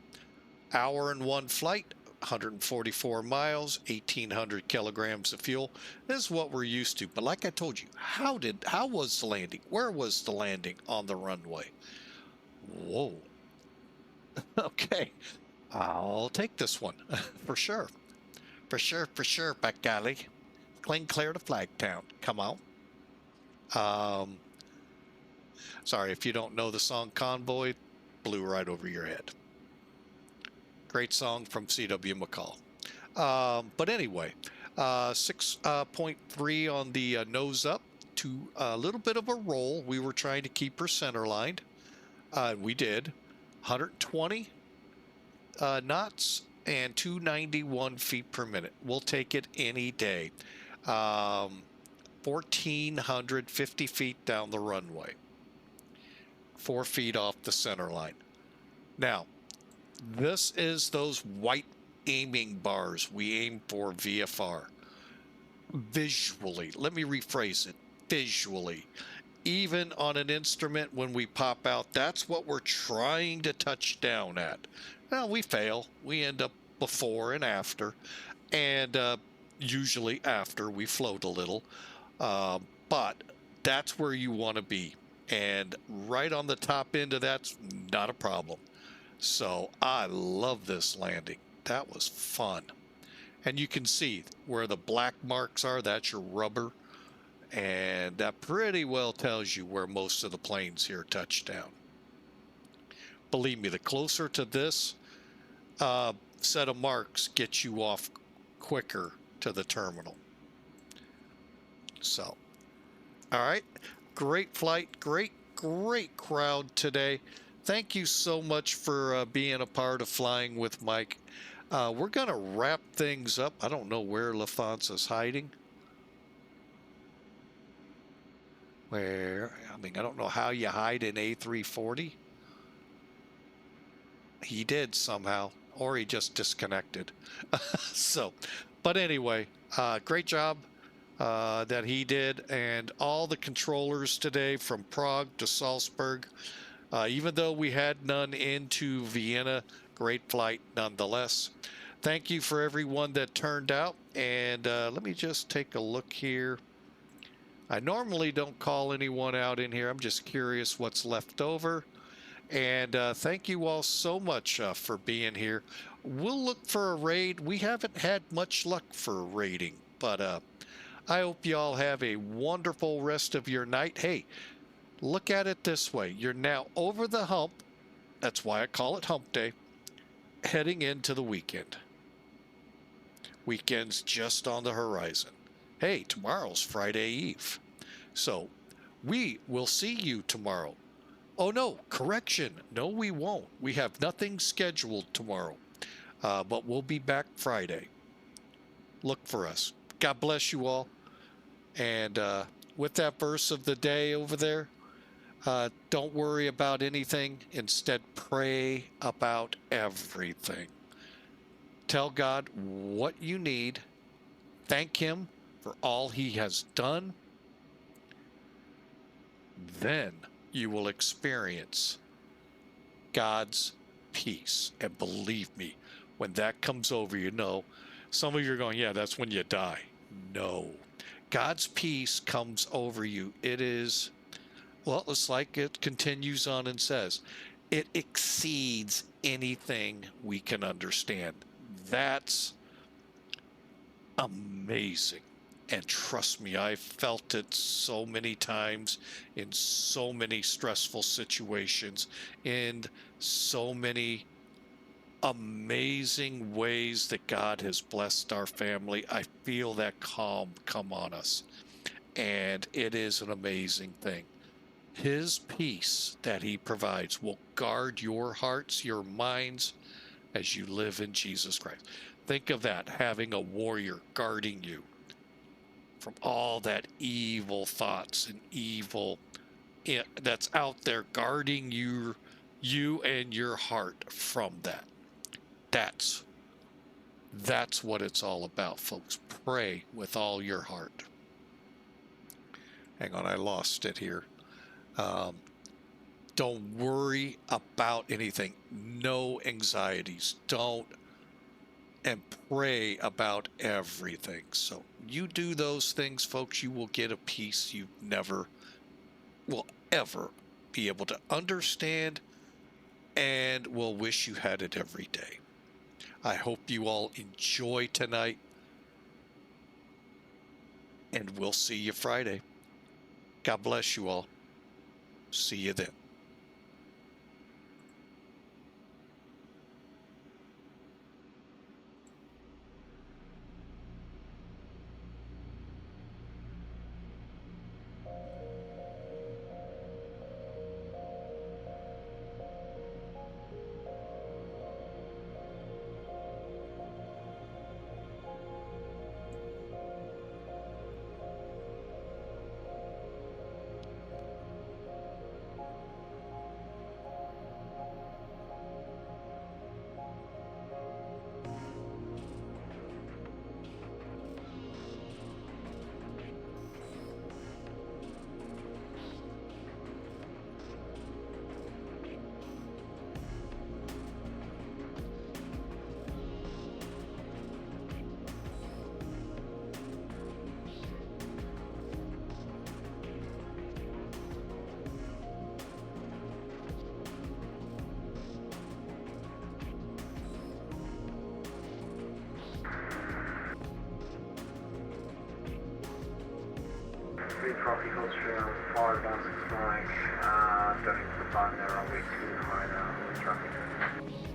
Speaker 1: Hour and 1 flight, 144 miles, 1,800 kilograms of fuel. This is what we're used to. But like I told you, how was the landing? Where was the landing on the runway? Whoa. Okay. I'll take this one for sure. For sure, by golly. Clean clear to Flagtown. Come on. Sorry, if you don't know the song Convoy, blew right over your head. Great song from C.W. McCall. But anyway, 6.3 on the nose up to a little bit of a roll. We were trying to keep her center lined. We did. 120 knots and 291 feet per minute. We'll take it any day. 1,450 feet down the runway. 4 feet off the center line. Now, this is those white aiming bars we aim for VFR. Visually, let me rephrase it, visually. Even on an instrument when we pop out, that's what we're trying to touch down at. Well, we fail. We end up before and after. And usually after we float a little. But that's where you want to be. And right on the top end of that's not a problem. So I love this landing. That was fun. And you can see where the black marks are, that's your rubber. And that pretty well tells you where most of the planes here touch down. Believe me, the closer to this set of marks gets you off quicker to the terminal. So, all right, great flight, great crowd today. Thank you so much for being a part of Flying with Mike. We're going to wrap things up. I don't know where Lufthansa's hiding. I don't know how you hide an A340. He did somehow, or he just disconnected. So, but anyway, great job that he did, and all the controllers today from Prague to Salzburg. Even though we had none into Vienna, great flight nonetheless. Thank you for everyone that turned out. And let me just take a look here. I normally don't call anyone out in here. I'm just curious what's left over. And thank you all so much for being here. We'll look for a raid. We haven't had much luck for raiding, but I hope you all have a wonderful rest of your night. Hey, look at it this way. You're now over the hump. That's why I call it hump day. Heading into the weekend. Weekend's just on the horizon. Hey, tomorrow's Friday Eve. So we will see you tomorrow. Oh, no, correction. No, we won't. We have nothing scheduled tomorrow, but we'll be back Friday. Look for us. God bless you all. And with that verse of the day over there, don't worry about anything. Instead, pray about everything. Tell God what you need. Thank Him for all He has done. Then you will experience God's peace. And believe me, when that comes over you, some of you are going, yeah, that's when you die. No. God's peace comes over you. It is, well, it's like it continues on and says, it exceeds anything we can understand. That's amazing. And trust me, I've felt it so many times in so many stressful situations, in so many amazing ways that God has blessed our family. I feel that calm come on us. And it is an amazing thing. His peace that He provides will guard your hearts, your minds, as you live in Jesus Christ. Think of that, having a warrior guarding you from all that evil thoughts and evil that's out there, guarding you and your heart from that. That's what it's all about, folks. Pray with all your heart. Hang on, I lost it here. Don't worry about anything. No anxieties. And pray about everything. So you do those things, folks, you will get a peace you never will ever be able to understand, and will wish you had it every day. I hope you all enjoy tonight, and we'll see you Friday. God bless you all. See you then.
Speaker 3: 3 traffic Austria, far advanced flying, turning to the runway 2 high now, traffic.